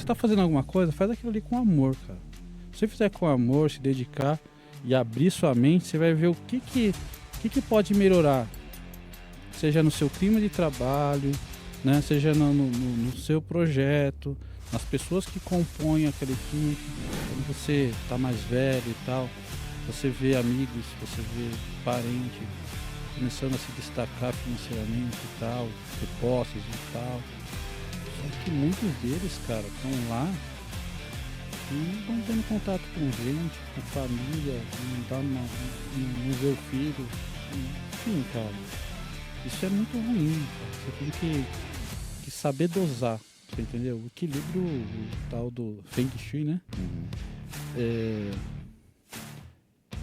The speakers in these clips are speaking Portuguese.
tá fazendo alguma coisa, faz aquilo ali com amor, cara. Se você fizer com amor, se dedicar e abrir sua mente, você vai ver o que pode melhorar. Seja no seu clima de trabalho, né? Seja no seu projeto, nas pessoas que compõem aquela equipe. Quando você tá mais velho e tal, você vê amigos, você vê parentes começando a se destacar financeiramente e tal, ter posses e tal. Só que muitos deles, cara, estão lá e vão tendo contato com gente, com família, não vê o filho. Enfim, cara, isso é muito ruim, cara. Você tem que saber dosar, você entendeu? O equilíbrio, o tal do Feng Shui, né?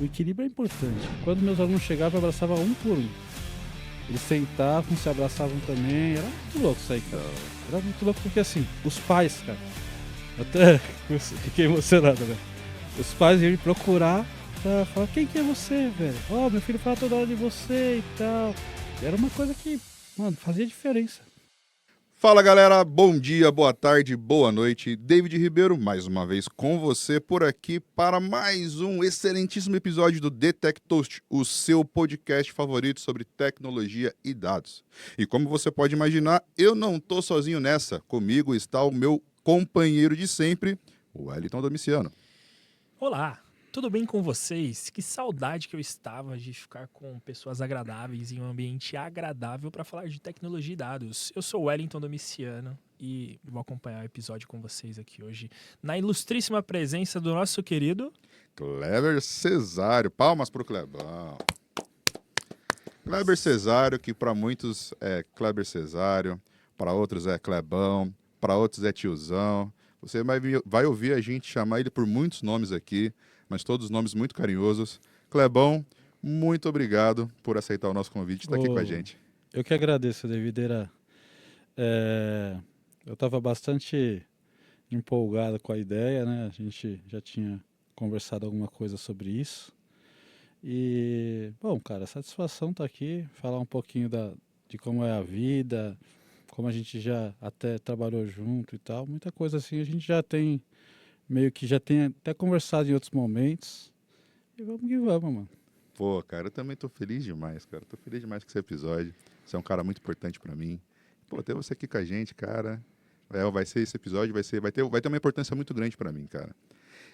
O equilíbrio é importante. Quando meus alunos chegavam, eu abraçava um por um. Eles sentavam, se abraçavam também. Era muito louco isso aí, cara. Era muito louco porque, assim, os pais, cara, até fiquei emocionado, né? Os pais iam me procurar pra falar: quem que é você, velho? Ó, meu filho fala toda hora de você e tal. E era uma coisa que, mano, fazia diferença. Fala galera, bom dia, boa tarde, boa noite. David Ribeiro, mais uma vez com você por aqui para mais um excelentíssimo episódio do The Tech Toast, o seu podcast favorito sobre tecnologia e dados. E como você pode imaginar, eu não tô sozinho nessa. Comigo está o meu companheiro de sempre, o Wellington Domiciano. Olá, tudo bem com vocês? Que saudade que eu estava de ficar com pessoas agradáveis em um ambiente agradável para falar de tecnologia e dados. Eu sou o Wellington Domiciano e vou acompanhar o episódio com vocês aqui hoje na ilustríssima presença do nosso querido Kleber Cesário. Palmas pro Klebão. Kleber Cesário, que para muitos é Kleber Cesário, para outros é Klebão, para outros é tiozão. Você vai ouvir a gente chamar ele por muitos nomes aqui, mas todos nomes muito carinhosos. Klebão, muito obrigado por aceitar o nosso convite e estar aqui com a gente. Eu que agradeço, Davideira. Eu estava bastante empolgado com a ideia, né? A gente já tinha conversado alguma coisa sobre isso. E, bom, cara, a satisfação tá aqui, falar um pouquinho de como é a vida, como a gente já até trabalhou junto e tal. Muita coisa assim a gente já tem, meio que já tem até conversado em outros momentos. E vamos que vamos, mano. Pô, cara, eu também tô feliz demais, cara. Tô feliz demais com esse episódio. Você é um cara muito importante para mim. Pô, ter você aqui com a gente, cara, vai ser esse episódio, vai ter uma importância muito grande para mim, cara.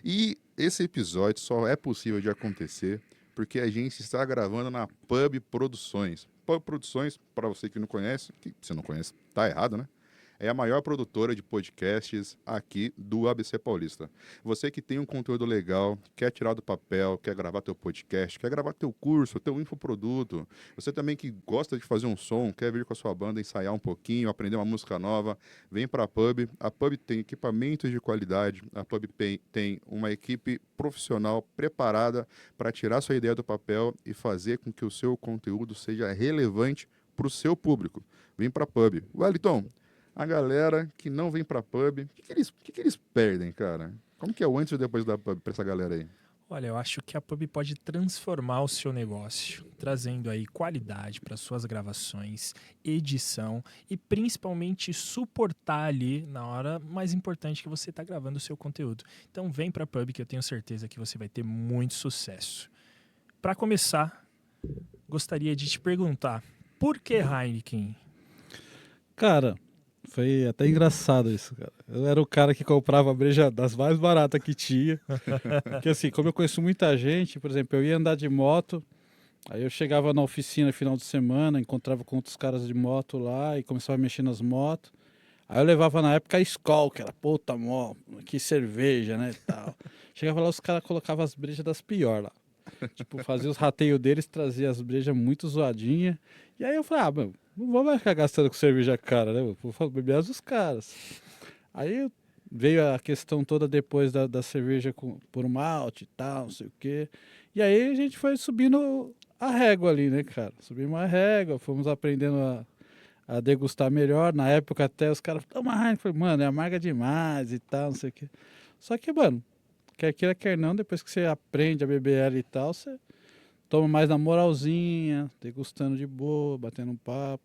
E esse episódio só é possível de acontecer porque a gente está gravando na Pub Produções. Pub Produções, para você que não conhece, que se não conhece, tá errado, né? É a maior produtora de podcasts aqui do ABC Paulista. Você que tem um conteúdo legal, quer tirar do papel, quer gravar teu podcast, quer gravar teu curso, teu infoproduto. Você também que gosta de fazer um som, quer vir com a sua banda ensaiar um pouquinho, aprender uma música nova, vem para a Pub. A Pub tem equipamentos de qualidade, a Pub tem uma equipe profissional preparada para tirar sua ideia do papel e fazer com que o seu conteúdo seja relevante para o seu público. Vem para a Pub. Wellington, a galera que não vem pra pub, o que eles perdem, cara? Como que é o antes e depois da pub pra essa galera aí? Olha, eu acho que a Pub pode transformar o seu negócio, trazendo aí qualidade para suas gravações, edição e principalmente suportar ali na hora mais importante que você está gravando o seu conteúdo. Então vem para a Pub que eu tenho certeza que você vai ter muito sucesso. Para começar, gostaria de te perguntar, por que Heineken? Cara, foi até engraçado isso, cara. Eu era o cara que comprava a breja das mais baratas que tinha. Porque assim, como eu conheço muita gente, por exemplo, eu ia andar de moto, aí eu chegava na oficina no final de semana, encontrava com outros caras de moto lá e começava a mexer nas motos. Aí eu levava na época a Skol, que era puta, que cerveja, né, e tal. Chegava lá, os caras colocavam as brejas das piores lá. Tipo, fazia os rateios deles, trazia as brejas muito zoadinhas. E aí eu falei, meu, não vou mais ficar gastando com cerveja cara, né? Vou beber as dos caras. Aí veio a questão toda depois da cerveja por malte e tal, não sei o quê. E aí a gente foi subindo a régua ali, né, cara? Subimos a régua, fomos aprendendo a degustar melhor. Na época até os caras falaram, toma Heineken. Eu falei, mano, é amarga demais e tal, não sei o quê. Só que, mano, quer queira, quer não, depois que você aprende a beber ela e tal, você toma mais na moralzinha, degustando de boa, batendo um papo.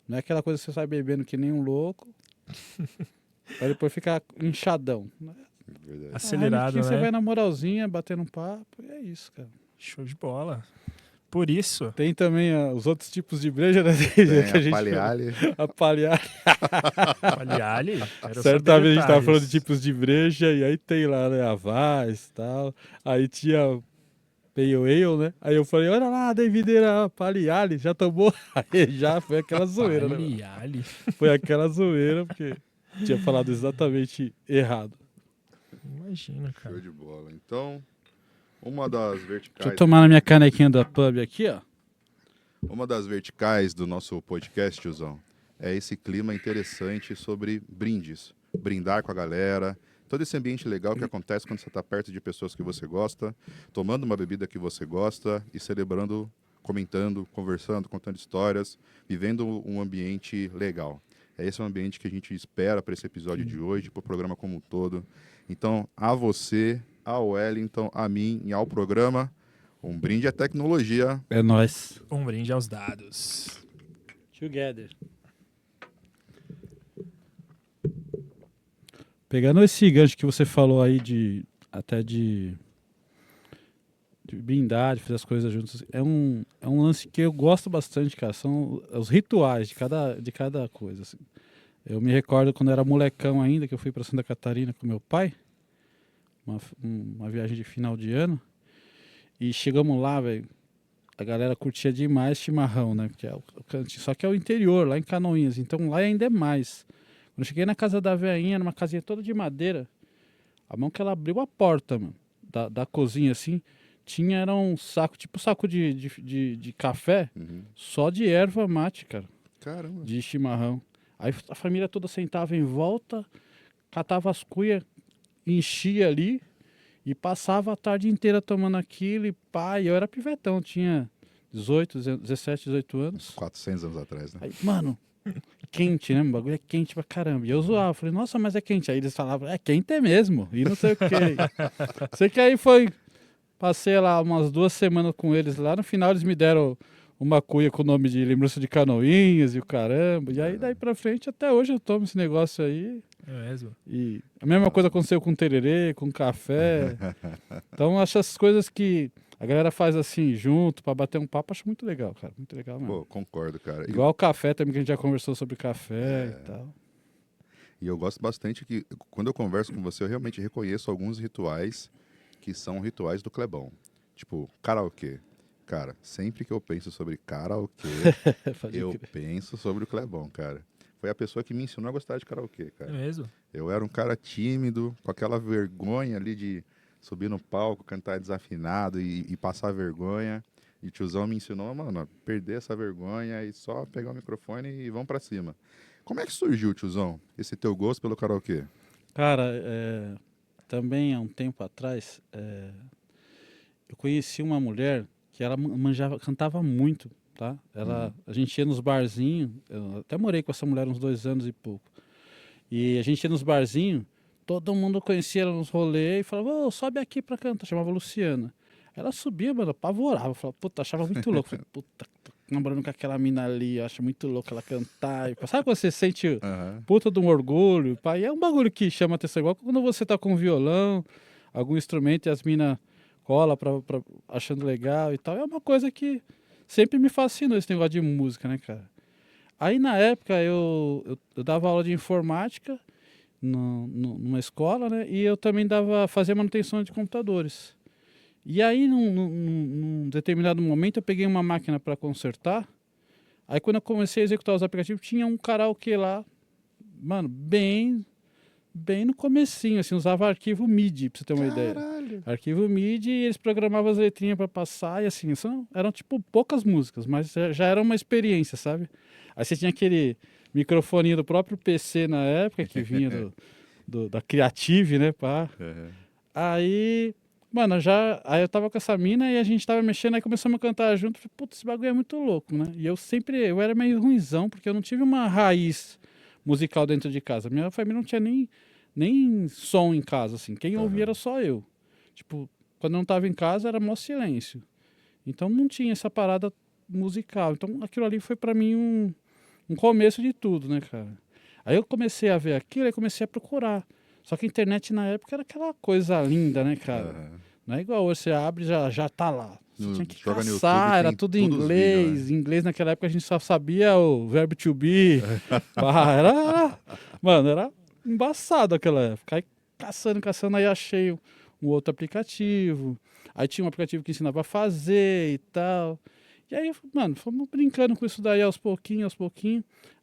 Não é aquela coisa que você sai bebendo que nem um louco. Pra depois ficar inchadão. Verdade. Acelerado, Aí, você né? vai na moralzinha, batendo um papo, e é isso, cara. Show de bola. Por isso, Tem também os outros tipos de breja, né? Tem que a Paleale. A Paleale. Paliali, quero Certa saber vez a gente tava falando de detalhes. tipos de breja, e aí tem lá, né, a Vaz e tal. Aí tinha Pale Ale, né? Aí eu falei, olha lá, Davideira Paleale, já tomou? Aí já foi aquela zoeira, né? Paliali. Foi aquela zoeira, porque tinha falado exatamente errado. Imagina, Show cara. de bola. Então, uma das Deixa eu verticais. tomar na minha canequinha da pub aqui, ó. Uma das verticais do nosso podcast, tiozão, é esse clima interessante sobre brindes. Brindar com a galera. Todo esse ambiente legal que acontece quando você está perto de pessoas que você gosta, tomando uma bebida que você gosta e celebrando, comentando, conversando, contando histórias, vivendo um ambiente legal. É esse o ambiente que a gente espera para esse episódio de hoje, para o programa como um todo. Então, a você, ao Wellington, a mim e ao programa, um brinde à tecnologia. É nóis. Um brinde aos dados. Together. Pegando esse gancho que você falou aí até de brindar, de fazer as coisas juntos, é um lance que eu gosto bastante, cara. São os rituais de cada coisa. Assim. Eu me recordo quando eu era molecão ainda, que eu fui para Santa Catarina com meu pai, uma viagem de final de ano, e chegamos lá, velho. A galera curtia demais chimarrão, né? Porque é o cantinho. Só que é o interior, lá em Canoinhas. Então lá ainda é mais. Quando eu cheguei na casa da veinha, numa casinha toda de madeira, a mão que ela abriu a porta, mano, da cozinha, assim, era um saco, tipo saco de café, só de erva mate, cara, Caramba. de chimarrão. Aí a família toda sentava em volta, catava as cuias, enchia ali e passava a tarde inteira tomando aquilo e pá, e eu era pivetão, tinha 17, 18 anos. 400 anos atrás, né? Aí, mano, quente, né? O bagulho é quente pra caramba. E eu zoava, falei, nossa, mas é quente. Aí eles falavam, é quente é mesmo. E não sei o quê. Sei que aí passei lá umas 2 semanas com eles lá. No final eles me deram uma cuia com o nome de lembrança de Canoinhas e o caramba. E aí daí pra frente, até hoje eu tomo esse negócio aí. É mesmo? E a mesma coisa aconteceu com tererê, com café. Então acho essas coisas que a galera faz assim junto pra bater um papo, acho muito legal, cara. Muito legal mesmo. Pô, concordo, cara. Igual o café também, que a gente já conversou sobre café e tal. E eu gosto bastante que, quando eu converso com você, eu realmente reconheço alguns rituais que são rituais do Clebão. Tipo, karaokê. Cara, sempre que eu penso sobre karaokê, Pode eu crer. penso sobre o Clebão, cara. Foi a pessoa que me ensinou a gostar de karaokê, É cara. mesmo? Eu era um cara tímido, com aquela vergonha ali de subir no palco, cantar desafinado e passar vergonha. E o tiozão me ensinou, mano, a perder essa vergonha e só pegar o microfone e vamos pra cima. Como é que surgiu, tiozão, esse teu gosto pelo karaokê? Cara, também há um tempo atrás, eu conheci uma mulher que ela cantava muito, tá? A gente ia nos barzinhos, eu até morei com essa mulher uns 2 anos e pouco. E a gente ia nos barzinhos, todo mundo conhecia ela nos rolês e falava, ô, sobe aqui pra cantar, chamava Luciana. Ela subia, mano, apavorava, falava, puta, achava muito louco. Falei, puta, tô namorando com aquela mina ali, eu acho muito louco ela cantar. E, sabe quando você sente puta de um orgulho? Pá? E é um bagulho que chama atenção, igual quando você tá com um violão, algum instrumento e as minas colam achando legal e tal. É uma coisa que sempre me fascinou esse negócio de música, né, cara? Aí na época eu dava aula de informática numa escola, né? E eu também fazia manutenção de computadores. E aí, num determinado momento, eu peguei uma máquina para consertar. Aí, quando eu comecei a executar os aplicativos, tinha um karaokê lá, mano, bem no comecinho, assim, usava arquivo MIDI, pra você ter uma ideia. Arquivo MIDI, e eles programavam as letrinhas para passar, e assim, eram tipo poucas músicas, mas já era uma experiência, sabe? Aí você tinha aquele microfoninho do próprio PC na época, que vinha da Creative, né, pá. Aí, mano, aí eu tava com essa mina e a gente tava mexendo, aí começamos a cantar junto. Falei, putz, esse bagulho é muito louco, né? E eu era meio ruinzão, porque eu não tive uma raiz musical dentro de casa. Minha família não tinha nem som em casa, assim. Quem ouvia era só eu. Tipo, quando eu não tava em casa era mó silêncio. Então não tinha essa parada musical. Então aquilo ali foi pra mim um começo de tudo, né, cara? Aí eu comecei a ver aquilo e comecei a procurar. Só que a internet na época era aquela coisa linda, né, cara? Aham. Não é igual hoje, você abre e já tá lá. Você tinha que Joga no YouTube, caçar, era tem tudo em todos os vídeos, inglês. Em inglês naquela época a gente só sabia o verbo to be. Pá, mano, era embaçado aquela época. Aí caçando, aí achei um outro aplicativo. Aí tinha um aplicativo que ensinava a fazer e tal. E aí, mano, fomos brincando com isso daí aos pouquinhos.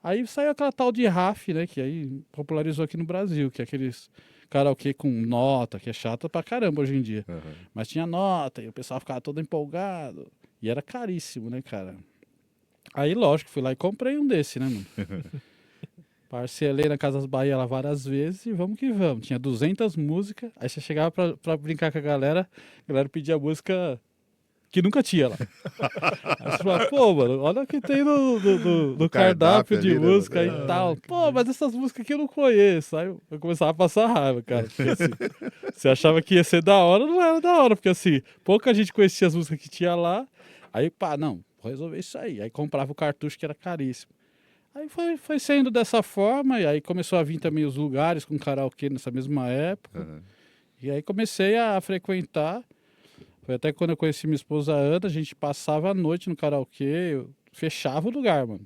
Aí saiu aquela tal de RAF, né? Que aí popularizou aqui no Brasil, que é aqueles karaokê com nota, que é chato pra caramba hoje em dia. Aham. Mas tinha nota e o pessoal ficava todo empolgado. E era caríssimo, né, cara? Aí, lógico, fui lá e comprei um desse, né, mano? Parcelei na Casas Bahia lá várias vezes e vamos que vamos. Tinha 200 músicas, aí você chegava pra brincar com a galera pedia música que nunca tinha lá. Aí você falava, pô, mano, olha o que tem no cardápio de ali, né, música mano? e tal. Pô, mas essas músicas aqui eu não conheço. Aí eu começava a passar raiva, cara. Porque assim, você achava que ia ser da hora, não era da hora. Porque assim, pouca gente conhecia as músicas que tinha lá. Aí, pá, não, vou resolver isso aí. Aí comprava o cartucho que era caríssimo. Aí foi saindo dessa forma, e aí começou a vir também os lugares com karaokê nessa mesma época. Aham. E aí comecei a frequentar. Foi até quando eu conheci minha esposa Ana, a gente passava a noite no karaokê, eu fechava o lugar, mano.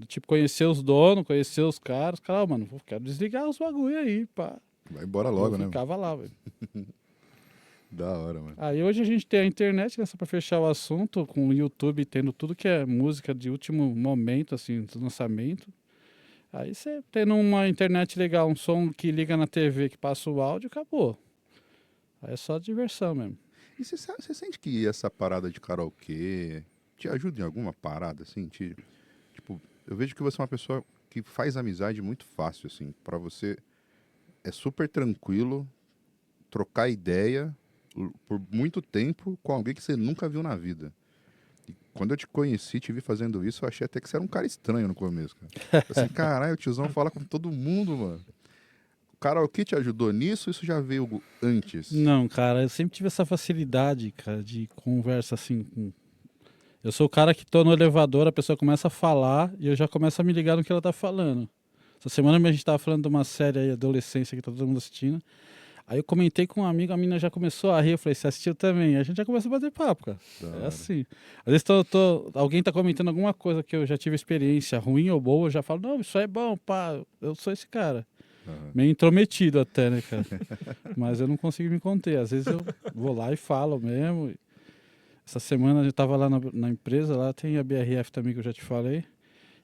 Tipo, conhecer os donos, conhecer os caras. Cara, mano, quero desligar os bagulho aí, pá. Vai embora logo, Eu né? ficava lá, velho. Da hora, mano. Aí hoje a gente tem a internet, né, só pra fechar o assunto, com o YouTube tendo tudo que é música de último momento, assim, do lançamento. Aí você tendo uma internet legal, um som que liga na TV, que passa o áudio, acabou. Aí é só diversão mesmo. E você sente que essa parada de karaokê te ajuda em alguma parada, assim? Tipo, eu vejo que você é uma pessoa que faz amizade muito fácil, assim. Pra você é super tranquilo trocar ideia por muito tempo com alguém que você nunca viu na vida. E quando eu te conheci, te vi fazendo isso, eu achei até que você era um cara estranho no começo, cara. Assim, caralho, o tiozão fala com todo mundo, mano. O karaokê te ajudou nisso ou isso já veio antes? Não, cara, eu sempre tive essa facilidade, cara, de conversa assim. Eu sou o cara que tô no elevador, a pessoa começa a falar e eu já começo a me ligar no que ela tá falando. Essa semana a gente tava falando de uma série aí, Adolescência, que tá todo mundo assistindo. Aí eu comentei com um amigo, a menina já começou a rir, eu falei, você assistiu também? Aí a gente já começou a bater papo, cara. Da É hora. assim. Às vezes alguém tá comentando alguma coisa que eu já tive experiência, ruim ou boa, eu já falo, não, isso é bom, pá, eu sou esse cara. Aham. Meio intrometido até, né, cara? Mas eu não consigo me conter. Às vezes eu vou lá e falo mesmo. Essa semana eu tava lá na empresa, lá tem a BRF também que eu já te falei.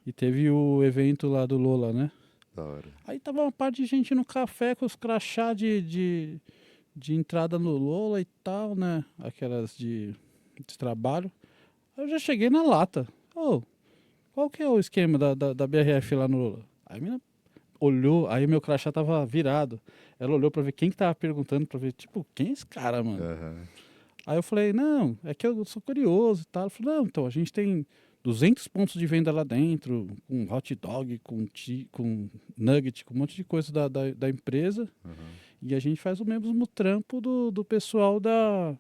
E teve o evento lá do Lola, né? Da hora. Aí tava uma parte de gente no café com os crachá de entrada no Lola e tal, né? Aquelas de trabalho. Aí eu já cheguei na lata. Ô, qual que é o esquema da BRF lá no Lola? Aí a menina olhou, aí meu crachá tava virado. Ela olhou pra ver quem que tava perguntando, pra ver, tipo, quem é esse cara, mano? Aham. Aí eu falei, não, é que eu sou curioso e tal. Ela falou, não, então, a gente tem 200 pontos de venda lá dentro, com hot dog, com nugget, com um monte de coisa da empresa. Aham. E a gente faz o mesmo trampo do pessoal da...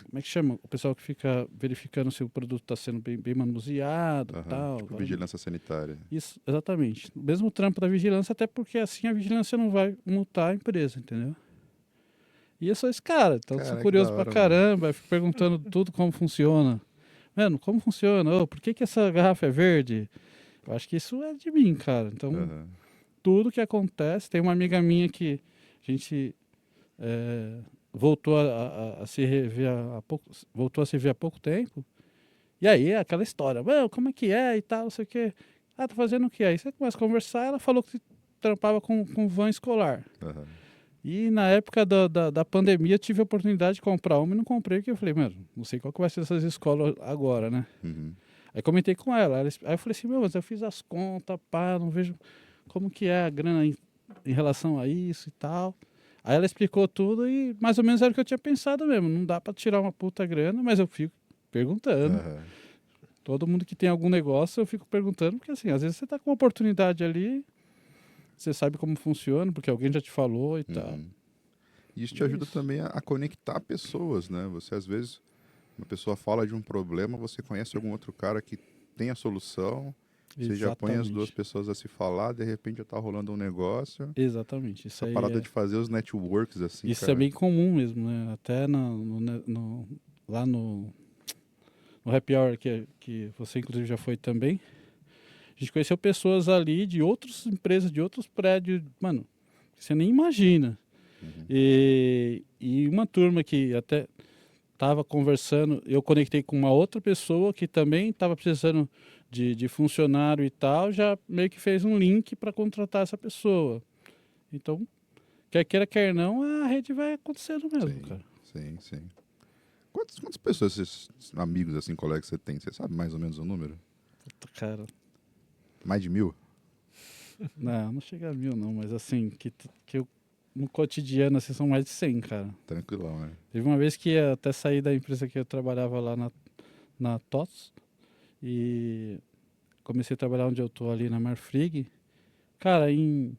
Como é que chama? O pessoal que fica verificando se o produto está sendo bem manuseado e Aham. tal. Tipo vigilância sanitária. Isso, exatamente. O mesmo trampo da vigilância, até porque assim a vigilância não vai multar a empresa, entendeu? E eu sou esse cara, então eu sou Caraca, curioso da pra hora, caramba, eu fico perguntando tudo como funciona. Mano, como funciona? Ô, por que essa garrafa é verde? Eu acho que isso é de mim, cara. Então, Aham. tudo que acontece, tem uma amiga minha que a gente voltou a se rever há pouco, voltou a se ver há pouco tempo. E aí, é aquela história, mano, como é que é e tal, não sei o quê. Ah, tá fazendo o quê? Aí você começa a conversar, ela falou que trampava com van escolar. Aham. E na época da pandemia, eu tive a oportunidade de comprar uma e não comprei, porque eu falei, mano, não sei qual que vai ser essas escolas agora, né? Uhum. Aí comentei com ela, aí eu falei assim, meu, mas eu fiz as contas, pá, não vejo como que é a grana em relação a isso e tal. Aí ela explicou tudo e mais ou menos era o que eu tinha pensado mesmo, não dá pra tirar uma puta grana, mas eu fico perguntando. Aham. Todo mundo que tem algum negócio, eu fico perguntando, porque assim, às vezes você tá com uma oportunidade ali, você sabe como funciona, porque alguém já te falou e tal. Uhum. E isso te E é ajuda isso. também a conectar pessoas, né? Você, às vezes, uma pessoa fala de um problema, você conhece algum outro cara que tem a solução Você já põe as Exatamente. duas pessoas a se falar, de repente já tá rolando um negócio. Exatamente. Isso Essa aí parada de fazer os networks assim, isso cara. é bem comum mesmo, né? Até lá no Happy Hour que você inclusive já foi também. A gente conheceu pessoas ali de outras empresas, de outros prédios, mano, que você nem imagina. Uhum. E uma turma que até estava conversando, eu conectei com uma outra pessoa que também estava precisando de funcionário e tal, já meio que fez um link para contratar essa pessoa. Então, quer queira, quer não, a rede vai acontecendo mesmo, Sim, cara. sim. Quantas pessoas, esses amigos, assim, colegas você tem? Você sabe mais ou menos o número? Puta, cara, Mais de 1000? não chega a 1000 não, mas assim, que eu, no cotidiano, assim, são mais de 100, cara. Tranquilão, né? Teve uma vez que eu até saí da empresa que eu trabalhava lá na TOTS e comecei a trabalhar onde eu tô ali na Marfrig. Cara, em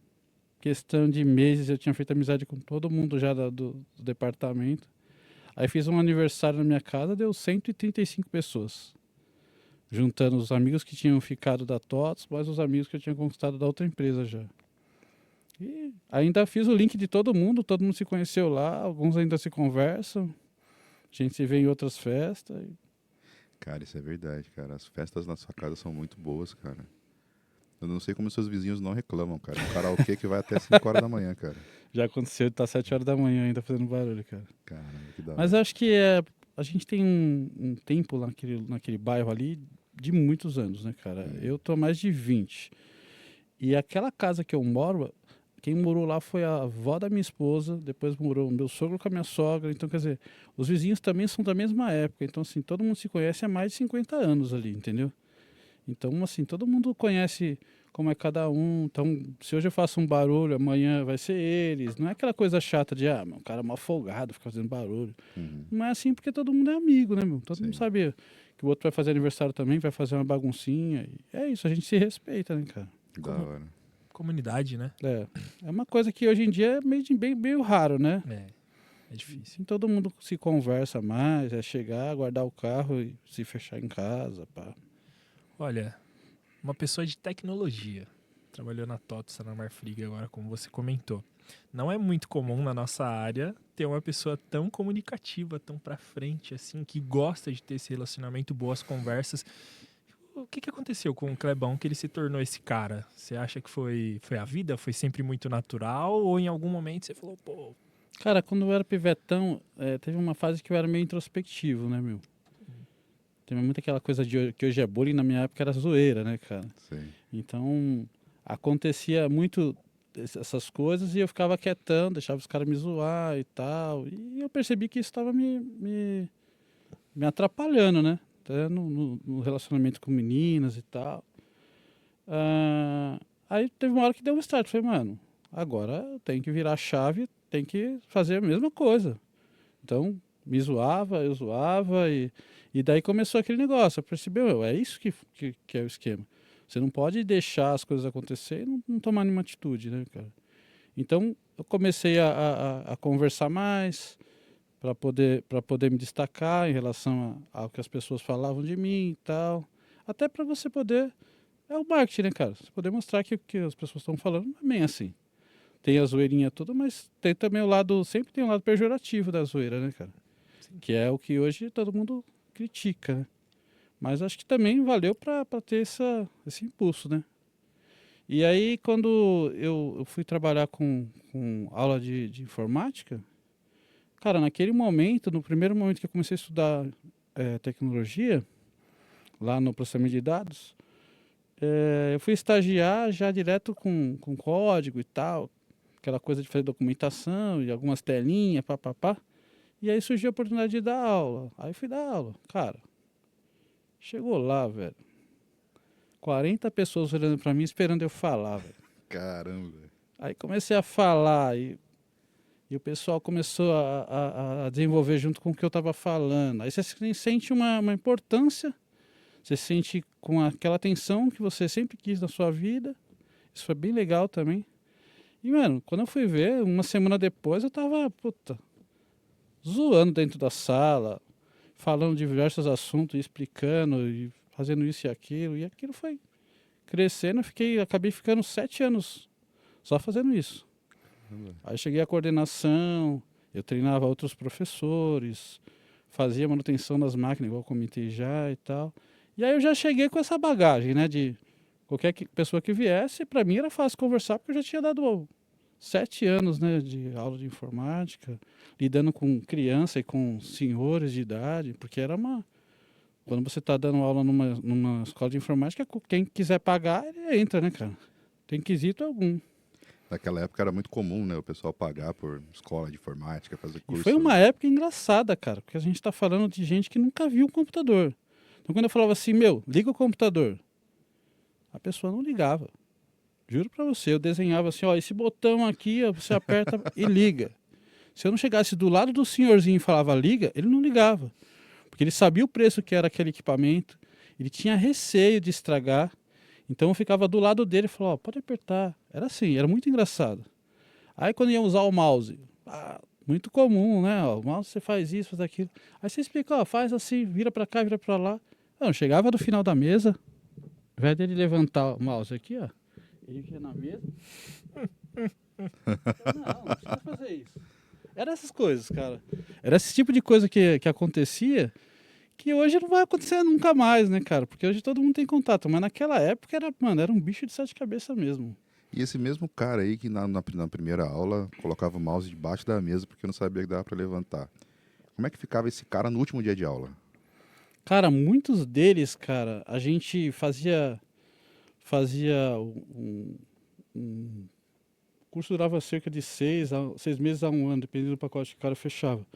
questão de meses eu tinha feito amizade com todo mundo já do departamento. Aí fiz um aniversário na minha casa, deu 135 pessoas. Juntando os amigos que tinham ficado da TOTS, mais os amigos que eu tinha conquistado da outra empresa já. E ainda fiz o link de todo mundo se conheceu lá, alguns ainda se conversam. A gente se vê em outras festas. Cara, isso é verdade, cara. As festas na sua casa são muito boas, cara. Eu não sei como seus vizinhos não reclamam, cara. Um karaokê que vai até 5 horas da manhã, cara. Já aconteceu de estar 7 horas da manhã ainda fazendo barulho, cara. Caramba, que da Mas eu hora. acho que a gente tem um tempo naquele bairro ali de muitos anos, né, cara? Eu tô há mais de 20. E aquela casa que eu moro, quem morou lá foi a avó da minha esposa, depois morou o meu sogro com a minha sogra. Então, quer dizer, os vizinhos também são da mesma época. Então, assim, todo mundo se conhece há mais de 50 anos ali, entendeu? Então, assim, todo mundo conhece como é cada um. Então, se hoje eu faço um barulho, amanhã vai ser eles. Não é aquela coisa chata de, um cara mal folgado, fica fazendo barulho. Uhum. Não é assim porque todo mundo é amigo, né, meu? Todo mundo Sim. sabe que o outro vai fazer aniversário também, vai fazer uma baguncinha. E é isso, a gente se respeita, né, cara? Da Como- hora. Comunidade, né? É uma coisa que hoje em dia é meio raro, né? É difícil. Assim, todo mundo se conversa mais, é chegar, guardar o carro e se fechar em casa, pá. Olha, uma pessoa de tecnologia. Trabalhou na TOTS, na Marfrig agora, como você comentou. Não é muito comum na nossa área ter uma pessoa tão comunicativa, tão pra frente, assim, que gosta de ter esse relacionamento, boas conversas. O que aconteceu com o Clebão que ele se tornou esse cara? Você acha que foi a vida? Foi sempre muito natural? Ou em algum momento você falou, pô, Cara, quando eu era pivetão, teve uma fase que eu era meio introspectivo, né, meu? Tem muito aquela coisa que hoje é bullying, na minha época era zoeira, né, cara? Sim. Então, acontecia muito essas coisas e eu ficava quietão, deixava os caras me zoar e tal. E eu percebi que isso estava me atrapalhando, né? Até no relacionamento com meninas e tal. Aí teve uma hora que deu um start. Falei, mano, agora eu tenho que virar a chave, tem que fazer a mesma coisa. Então, me zoava, eu zoava e daí começou aquele negócio. Eu percebi, é isso que é o esquema. Você não pode deixar as coisas acontecer e não tomar nenhuma atitude, né, cara? Então, eu comecei a conversar mais para poder me destacar em relação ao que as pessoas falavam de mim e tal. Até para você poder... É o marketing, né, cara? Você poder mostrar que o que as pessoas estão falando não é bem assim. Tem a zoeirinha toda, mas tem também o lado... Sempre tem um lado pejorativo da zoeira, né, cara? Que é o que hoje todo mundo critica, né? Mas acho que também valeu para ter esse impulso, né? E aí, quando eu fui trabalhar com aula de informática, cara, naquele momento, no primeiro momento que eu comecei a estudar tecnologia, lá no processamento de dados, eu fui estagiar já direto com código e tal, aquela coisa de fazer documentação e algumas telinhas, papapá. E aí surgiu a oportunidade de dar aula. Aí fui dar aula. Cara, chegou lá, velho. 40 pessoas olhando pra mim, esperando eu falar, velho. Caramba. Aí comecei a falar e o pessoal começou a desenvolver junto com o que eu tava falando. Aí você sente uma importância, você sente com aquela atenção que você sempre quis na sua vida. Isso foi bem legal também. E, mano, quando eu fui ver, uma semana depois, eu tava, zoando dentro da sala, falando de diversos assuntos, explicando e fazendo isso e aquilo. E aquilo foi crescendo, acabei ficando 7 anos só fazendo isso. Aí cheguei à coordenação, eu treinava outros professores, fazia manutenção das máquinas, igual eu comentei já e tal. E aí eu já cheguei com essa bagagem, né, de qualquer pessoa que viesse, para mim era fácil conversar, porque eu já tinha dado 7 anos, né, de aula de informática, lidando com criança e com senhores de idade, porque era quando você está dando aula numa escola de informática, quem quiser pagar, ele entra, né, cara? Tem quesito algum. Naquela época era muito comum, né? O pessoal pagar por escola de informática, fazer E curso. foi uma época engraçada, cara, porque a gente está falando de gente que nunca viu um computador. Então quando eu falava assim, liga o computador, a pessoa não ligava. Juro pra você, eu desenhava assim, ó, esse botão aqui, ó, você aperta e liga. Se eu não chegasse do lado do senhorzinho e falava liga, ele não ligava. Porque ele sabia o preço que era aquele equipamento, ele tinha receio de estragar. Então eu ficava do lado dele e falava, ó, pode apertar. Era assim, era muito engraçado. Aí quando ia usar o mouse, muito comum, né? Ó, o mouse você faz isso, faz aquilo. Aí você explica, ó, faz assim, vira pra cá, vira pra lá. Não, chegava no final da mesa, ao invés dele levantar o mouse aqui, ó, ele ia na mesa. Não precisa fazer isso. Era essas coisas, cara. Era esse tipo de coisa que acontecia, que hoje não vai acontecer nunca mais, né, cara? Porque hoje todo mundo tem contato. Mas naquela época era um bicho de 7 cabeças mesmo. E esse mesmo cara aí que na primeira aula colocava o mouse debaixo da mesa porque não sabia que dava para levantar. Como é que ficava esse cara no último dia de aula? Cara, muitos deles, cara, a gente fazia um curso durava cerca de 6 meses a 1 ano, dependendo do pacote que o cara fechava.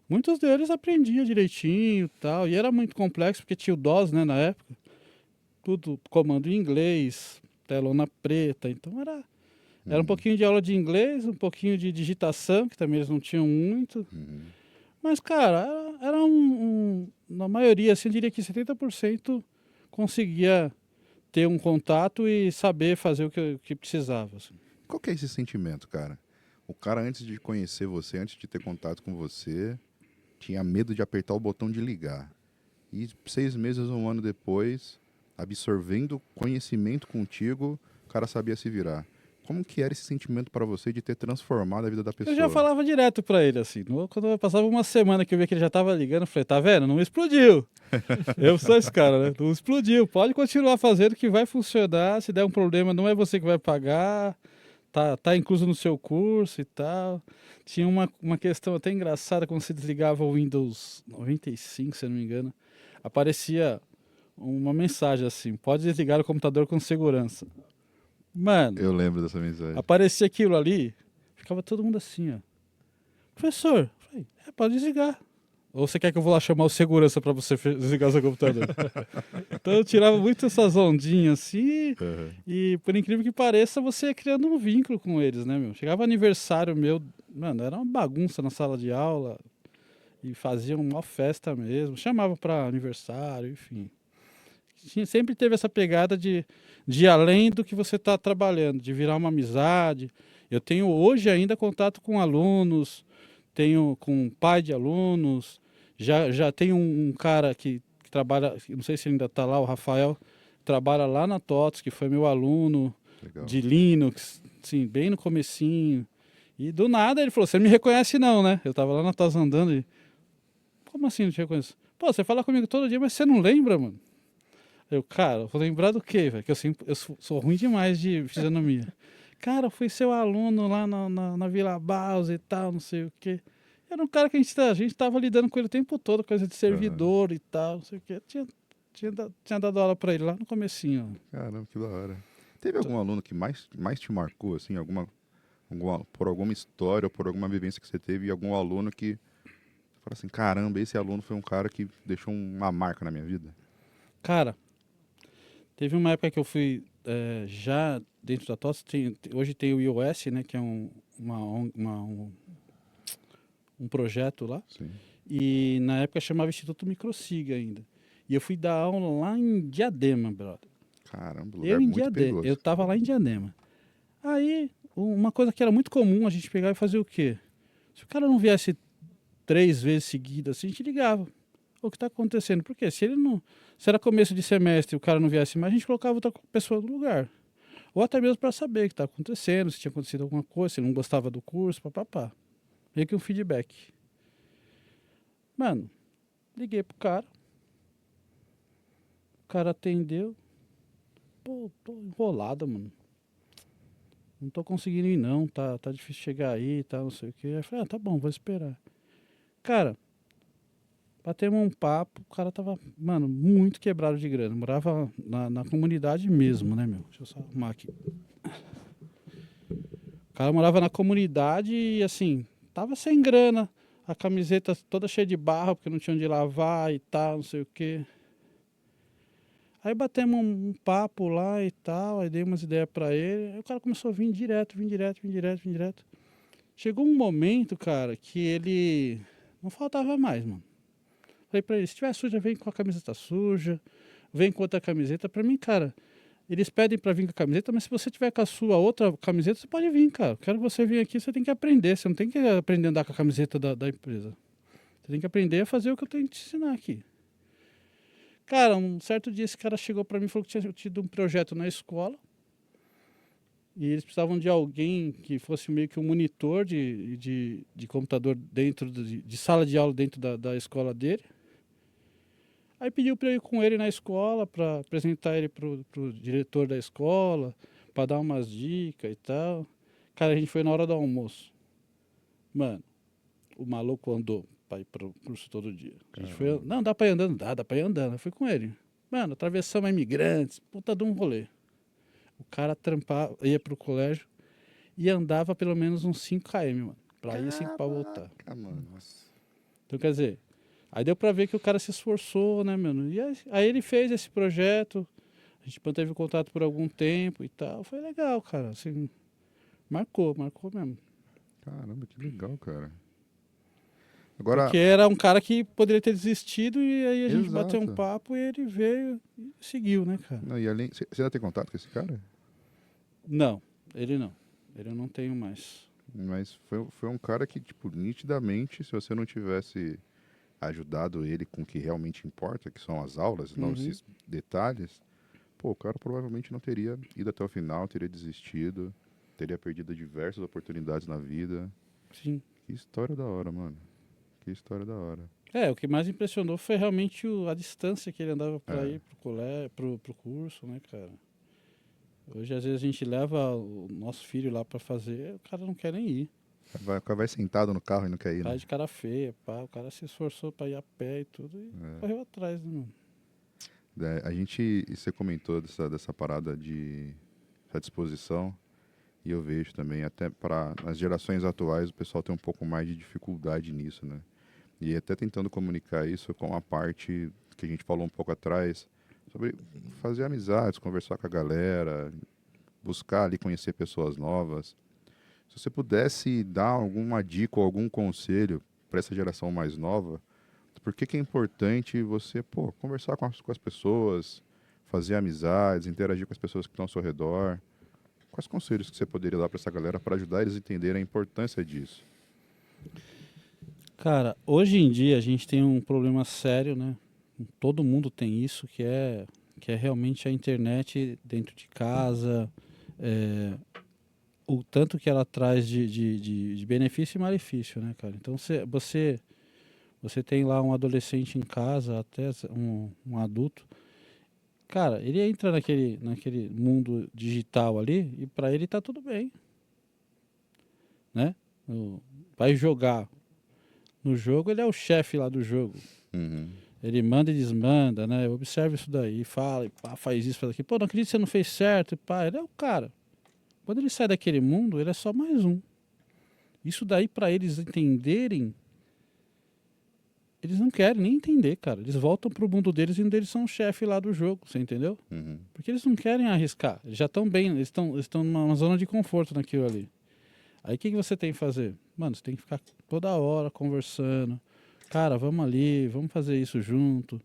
Muitos deles aprendiam direitinho e tal, e era muito complexo porque tinha o DOS, né, na época, tudo comando em inglês, telona preta, então era um pouquinho de aula de inglês, um pouquinho de digitação, que também eles não tinham muito, mas, cara, era na maioria, assim, eu diria que 70% conseguia ter um contato e saber fazer o que precisava, assim. Qual que é esse sentimento, cara? O cara, antes de conhecer você, antes de ter contato com você, tinha medo de apertar o botão de ligar. E 6 meses, 1 ano depois, absorvendo conhecimento contigo, o cara sabia se virar. Como que era esse sentimento para você de ter transformado a vida da pessoa? Eu já falava direto pra ele, assim. Quando eu passava uma semana que eu via que ele já tava ligando, eu falei, tá vendo? Não explodiu. Eu sou esse cara, né? Não explodiu. Pode continuar fazendo que vai funcionar. Se der um problema, não é você que vai pagar. Tá incluso no seu curso e tal. Tinha uma questão até engraçada, quando você desligava o Windows 95, se eu não me engano, aparecia uma mensagem assim, pode desligar o computador com segurança. Mano, Eu lembro dessa mensagem. aparecia aquilo ali, ficava todo mundo assim, ó. Professor, eu falei, pode desligar. Ou você quer que eu vou lá chamar o segurança para você desligar o seu computador? Então eu tirava muito essas ondinhas assim, e por incrível que pareça, você ia criando um vínculo com eles, né, meu? Chegava aniversário meu, mano, era uma bagunça na sala de aula, e faziam uma festa mesmo, chamava para aniversário, enfim. Sempre teve essa pegada de ir além do que você está trabalhando, de virar uma amizade. Eu tenho hoje ainda contato com alunos, tenho com pai de alunos, já tenho um cara que trabalha, não sei se ele ainda está lá, o Rafael, trabalha lá na TOTS, que foi meu aluno. Legal. De Linux, sim, bem no comecinho. E do nada ele falou, você não me reconhece não, né? Eu tava lá na TOTS andando e... Como assim não te reconheço? Pô, você fala comigo todo dia, mas você não lembra, mano? Eu, cara, vou lembrar do quê, velho? Que eu sou ruim demais de fisionomia. Cara, eu fui seu aluno lá na Vila Baus e tal, não sei o quê. Era um cara que a gente tava lidando com ele o tempo todo, coisa de servidor e tal, não sei o quê. Tinha dado aula pra ele lá no comecinho. Caramba, que da hora. Teve algum aluno que mais te marcou, assim, por alguma história ou por alguma vivência que você teve, e algum aluno que você fala assim, caramba, esse aluno foi um cara que deixou uma marca na minha vida? Cara, teve uma época que eu fui já dentro da TOTS, hoje tem o iOS, né, que é um projeto lá, Sim. e na época chamava Instituto Microsig ainda. E eu fui dar aula lá em Diadema, brother. Caramba, lugar muito perigoso. Eu tava lá em Diadema. Aí, uma coisa que era muito comum, a gente pegar e fazer o quê? Se o cara não viesse 3 vezes seguidas, assim, a gente ligava. O que está acontecendo? Porque se ele não. Se era começo de semestre e o cara não viesse mais, a gente colocava outra pessoa no lugar. Ou até mesmo para saber o que está acontecendo, se tinha acontecido alguma coisa, se ele não gostava do curso, papapá. Meio que um feedback. Mano, liguei pro cara. O cara atendeu. Pô, tô enrolado, mano. Não tô conseguindo ir não, tá difícil chegar aí, tá, não sei o que. Aí eu falei, tá bom, vou esperar. Cara, batemos um papo, o cara tava, mano, muito quebrado de grana. Morava na comunidade mesmo, né, meu? Deixa eu só arrumar aqui. O cara morava na comunidade e, assim, tava sem grana. A camiseta toda cheia de barro, porque não tinha onde lavar e tal, não sei o que. Aí batemos um papo lá e tal, aí dei umas ideias pra ele. Aí o cara começou a vir direto. Chegou um momento, cara, que ele não faltava mais, mano. Falei pra ele, se tiver suja, vem com a camiseta suja, vem com outra camiseta. Pra mim, cara, eles pedem pra vir com a camiseta, mas se você tiver com a sua outra camiseta, você pode vir, cara. Quero que você venha aqui, você tem que aprender. Você não tem que aprender a andar com a camiseta da empresa. Você tem que aprender a fazer o que eu tenho que te ensinar aqui. Cara, um certo dia esse cara chegou pra mim e falou que tinha tido um projeto na escola. E eles precisavam de alguém que fosse meio que um monitor de computador dentro de sala de aula dentro da escola dele. Aí pediu para eu ir com ele na escola, para apresentar ele pro diretor da escola, para dar umas dicas e tal. Cara, a gente foi na hora do almoço. Mano, o maluco andou para ir pro curso todo dia. A gente foi, não, dá para ir andando? Dá para ir andando. Eu fui com ele. Mano, atravessamos imigrantes, puta de um rolê. O cara trampava, ia pro colégio e andava pelo menos uns 5 km, mano. Pra ir e 5 pra voltar. Mano, nossa. Então, quer dizer, aí deu pra ver que o cara se esforçou, né, mano? E aí ele fez esse projeto, a gente manteve contato por algum tempo e tal. Foi legal, cara, assim, marcou mesmo. Caramba, que legal, cara. Agora, Porque era um cara que poderia ter desistido e aí a gente Exato. bateu um papo e ele veio e seguiu, né, cara? não, e além, você ainda tem contato com esse cara? Não, ele não. Ele eu não tenho mais. Mas foi um cara que, tipo, nitidamente, se você não tivesse ajudado ele com o que realmente importa, que são as aulas, não esses detalhes, pô, o cara provavelmente não teria ido até o final, teria desistido, teria perdido diversas oportunidades na vida. Sim. Que história da hora, mano. Que história da hora. O que mais impressionou foi realmente a distância que ele andava para ir pro colégio, pro curso, né, cara? Hoje, às vezes, a gente leva o nosso filho lá para fazer, o cara não quer nem ir. O cara vai sentado no carro e não quer ir, Tá né? de cara feia, pá. O cara se esforçou para ir a pé e tudo e correu atrás, né, mano? Você comentou dessa parada essa disposição, e eu vejo também, até para as gerações atuais, o pessoal tem um pouco mais de dificuldade nisso, né? E até tentando comunicar isso com a parte que a gente falou um pouco atrás, sobre fazer amizades, conversar com a galera, buscar ali conhecer pessoas novas. Se você pudesse dar alguma dica ou algum conselho para essa geração mais nova, por que é importante você, conversar com as pessoas, fazer amizades, interagir com as pessoas que estão ao seu redor? Quais conselhos que você poderia dar para essa galera para ajudar eles a entenderem a importância disso? Cara, hoje em dia a gente tem um problema sério, né? Todo mundo tem isso, que é realmente a internet dentro de casa, o tanto que ela traz de benefício e malefício, né, cara? Então você tem lá um adolescente em casa, até um adulto, cara, ele entra naquele mundo digital ali e para ele tá tudo bem, né? Vai jogar. No jogo ele é o chefe lá do jogo. Uhum. Ele manda e desmanda, né? Observa isso daí, fala, e pá, faz isso, faz aquilo. Pô, não acredito que você não fez certo, e pá. Ele é o cara. Quando ele sai daquele mundo, ele é só mais um. Isso daí, para eles entenderem, eles não querem nem entender, cara. Eles voltam pro mundo deles e eles são o chefe lá do jogo, você entendeu? Uhum. Porque eles não querem arriscar. Eles já estão bem, eles estão numa zona de conforto naquilo ali. Aí o que você tem que fazer? Mano, você tem que ficar toda hora conversando. Cara, vamos ali, vamos fazer isso junto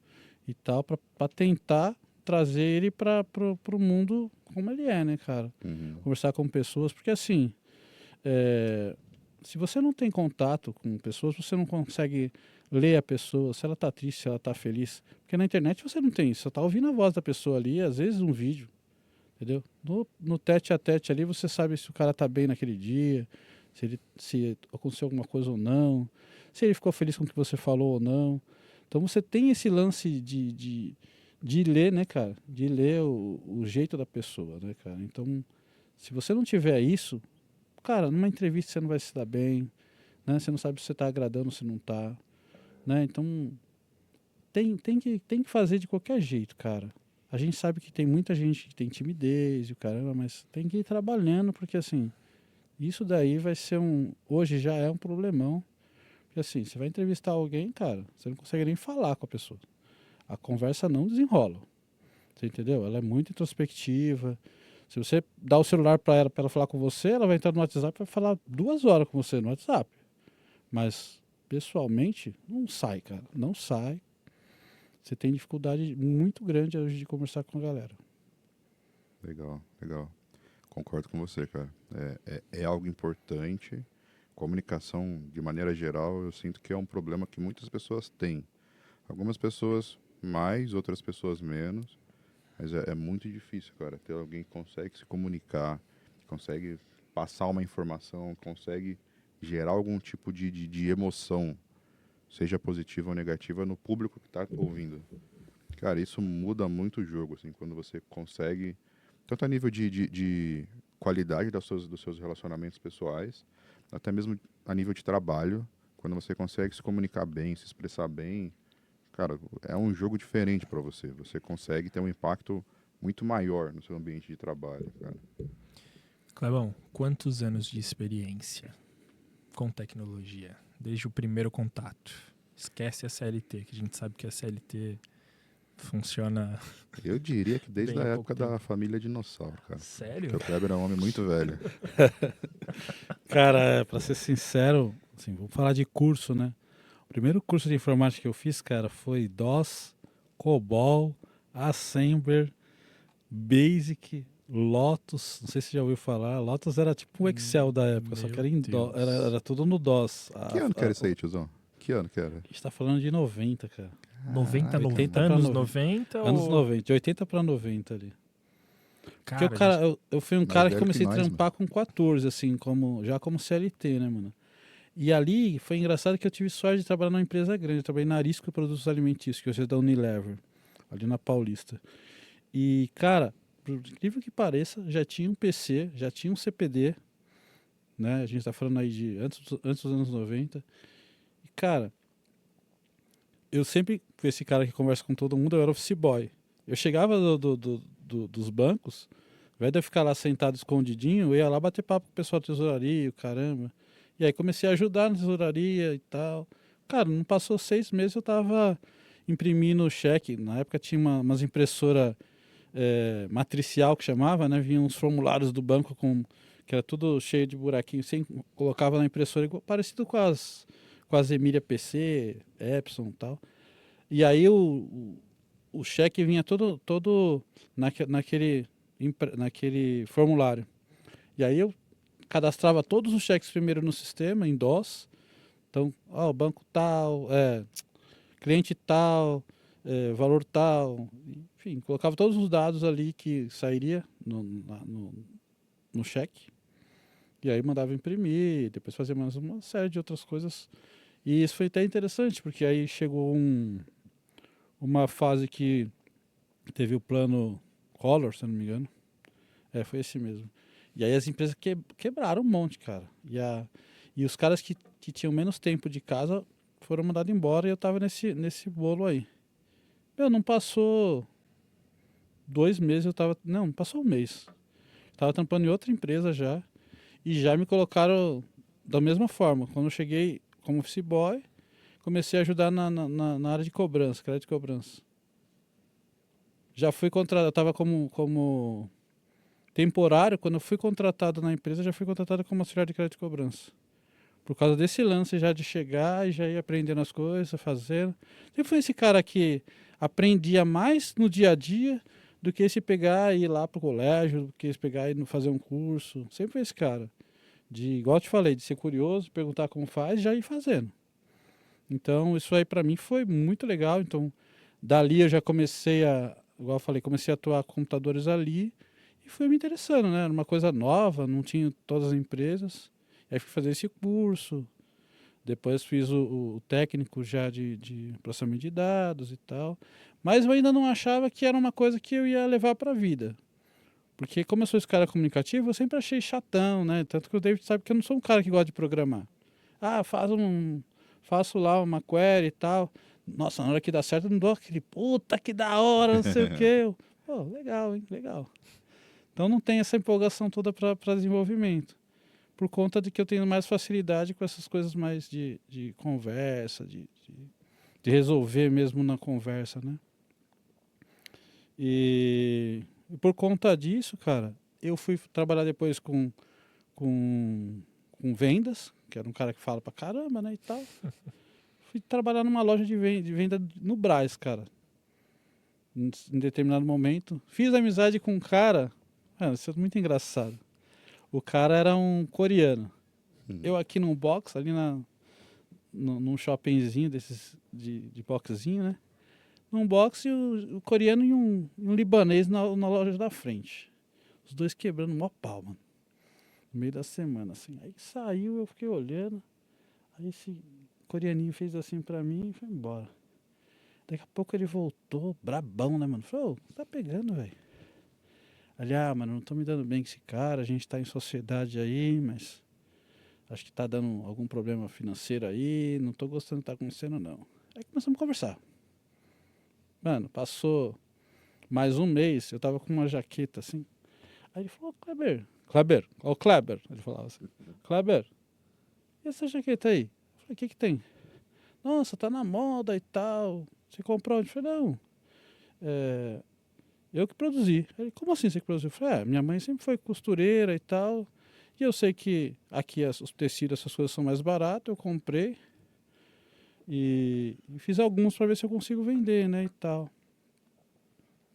e tal, pra tentar trazer ele pro mundo como ele é, né, cara? Uhum. Conversar com pessoas, porque assim, se você não tem contato com pessoas, você não consegue ler a pessoa, se ela tá triste, se ela tá feliz. Porque na internet você não tem isso, você tá ouvindo a voz da pessoa ali, às vezes um vídeo, entendeu? No tete a tete ali você sabe se o cara tá bem naquele dia, se aconteceu alguma coisa ou não, se ele ficou feliz com o que você falou ou não. Então você tem esse lance de ler, né, cara? De ler o jeito da pessoa, né, cara? Então, se você não tiver isso, cara, numa entrevista você não vai se dar bem, né? Você não sabe se você tá agradando ou se não tá, né? Então, tem que fazer de qualquer jeito, cara. A gente sabe que tem muita gente que tem timidez e o caramba, mas tem que ir trabalhando, porque assim, isso daí vai ser hoje já é um problemão. Porque assim, você vai entrevistar alguém, cara, você não consegue nem falar com a pessoa. A conversa não desenrola. Você entendeu? Ela é muito introspectiva. Se você dá o celular para ela falar com você, ela vai entrar no WhatsApp e vai falar 2 horas com você no WhatsApp. Mas, pessoalmente, não sai, cara. Não sai. Você tem dificuldade muito grande hoje de conversar com a galera. Legal, legal. Concordo com você, cara. É algo importante. Comunicação, de maneira geral, eu sinto que é um problema que muitas pessoas têm. Algumas pessoas mais, outras pessoas menos. Mas é muito difícil, cara, ter alguém que consegue se comunicar, consegue passar uma informação, consegue gerar algum tipo de emoção, seja positiva ou negativa, no público que está ouvindo. Cara, isso muda muito o jogo, assim, quando você consegue, tanto a nível de qualidade dos seus relacionamentos pessoais, até mesmo a nível de trabalho, quando você consegue se comunicar bem, se expressar bem, cara, é um jogo diferente para você. Você consegue ter um impacto muito maior no seu ambiente de trabalho, cara. Clebão, quantos anos de experiência com tecnologia? Desde o primeiro contato. Esquece a CLT, que a gente sabe que a CLT funciona... Eu diria que desde Bem a pouco época da tempo. família dinossauro, cara. Sério? Porque o Kleber é um homem muito velho. Cara, pra ser sincero, assim, vamos falar de curso, né? O primeiro curso de informática que eu fiz, cara, foi DOS, COBOL, Assembler, Basic, Lotus. Não sei se você já ouviu falar. Lotus era tipo um Excel da época, só Meu que era em DOS, Deus. era tudo no DOS. Que ano que era isso aí, tiozão? Que ano que era? A gente tá falando de 90, cara. 90, 80 anos pra 90 Anos ou... 90, de 80 pra 90 ali. Porque o Cara, cara, eu fui um Mais cara que velho que comecei a nós, trampar com 14, assim, já como CLT, né, mano? E ali foi engraçado que eu tive sorte de trabalhar numa empresa grande. Eu trabalhei na Arisco Produtos Alimentícios, que hoje é da Unilever, ali na Paulista. E, cara, por incrível que pareça, já tinha um PC, já tinha um CPD, né? A gente tá falando aí de antes dos anos 90. E, cara, eu sempre fui esse cara que conversa com todo mundo, eu era office boy. Eu chegava dos bancos, ao invés de eu ficar lá sentado escondidinho, eu ia lá bater papo com o pessoal da tesouraria, o caramba. E aí comecei a ajudar na tesouraria e tal. Cara, não passou 6 meses, eu tava imprimindo cheque. Na época tinha umas impressoras matricial que chamava, né? Vinham uns formulários do banco que era tudo cheio de buraquinhos. Você colocava na impressora parecido com as Emília PC, Epson e tal. E aí o cheque vinha todo naquele formulário. E aí eu cadastrava todos os cheques primeiro no sistema, em DOS. Então, o banco tal, cliente tal, valor tal. Enfim, colocava todos os dados ali que sairia no cheque. E aí mandava imprimir, depois fazia mais uma série de outras coisas. E isso foi até interessante, porque aí chegou uma fase que teve o plano Collor, se eu não me engano. Foi esse mesmo. E aí as empresas quebraram um monte, cara. E os caras que tinham menos tempo de casa foram mandados embora e eu tava nesse bolo aí. Não passou 2 meses, não passou um mês. Tava trampando em outra empresa já. E já me colocaram da mesma forma. Quando eu cheguei como office boy, comecei a ajudar na área de cobrança, crédito de cobrança. Já fui contratado, eu estava como temporário, quando eu fui contratado na empresa, já fui contratado como auxiliar de crédito de cobrança. Por causa desse lance já de chegar e já ir aprendendo as coisas, fazendo. Sempre fui esse cara que aprendia mais no dia a dia do que esse pegar e ir lá pro colégio, do que esse pegar e fazer um curso. Sempre fui esse cara. igual eu te falei, de ser curioso, perguntar como faz e já ir fazendo. Então, isso aí para mim foi muito legal. Então, dali eu já comecei igual eu falei, comecei a atuar com computadores ali e fui me interessando, né? Era uma coisa nova, não tinha todas as empresas. Aí fui fazer esse curso, depois fiz o técnico já de processamento de dados e tal. Mas eu ainda não achava que era uma coisa que eu ia levar para a vida. Porque como eu sou esse cara comunicativo, eu sempre achei chatão, né? Tanto que o David sabe que eu não sou um cara que gosta de programar. Ah, faço lá uma query e tal. Nossa, na hora que dá certo eu não dou aquele puta que da hora, não sei o quê. Pô, legal, hein? Legal. Então não tem essa empolgação toda para desenvolvimento. Por conta de que eu tenho mais facilidade com essas coisas mais de conversa, de resolver mesmo na conversa, né? E por conta disso, cara, eu fui trabalhar depois com vendas, que era um cara que fala pra caramba, né, e tal. Fui trabalhar numa loja de venda no Brás, cara. Em determinado momento. Fiz amizade com um cara, mano, isso é muito engraçado. O cara era um coreano. Eu aqui num box, ali num shoppingzinho desses de boxzinho, né? Num box e o coreano e um libanês na loja da frente. Os dois quebrando mó pau, mano. No meio da semana, assim. Aí saiu, eu fiquei olhando. Aí esse coreaninho fez assim pra mim e foi embora. Daqui a pouco ele voltou, brabão, né, mano? Falou, você tá pegando, velho. Ali, mano, não tô me dando bem com esse cara, a gente tá em sociedade aí, mas acho que tá dando algum problema financeiro aí, não tô gostando do que tá acontecendo, não. Aí começamos a conversar. Mano, passou mais um mês, eu tava com uma jaqueta assim. Aí ele falou, Kleber, ó o Kleber. Ele falava assim, Kleber, e essa jaqueta aí? Eu falei, o que tem? Nossa, tá na moda e tal. Você comprou? Eu falei, não, eu que produzi. Ele, como assim você que produziu? Eu falei, minha mãe sempre foi costureira e tal. E eu sei que aqui os tecidos, essas coisas são mais baratos, eu comprei. E fiz alguns para ver se eu consigo vender, né, e tal.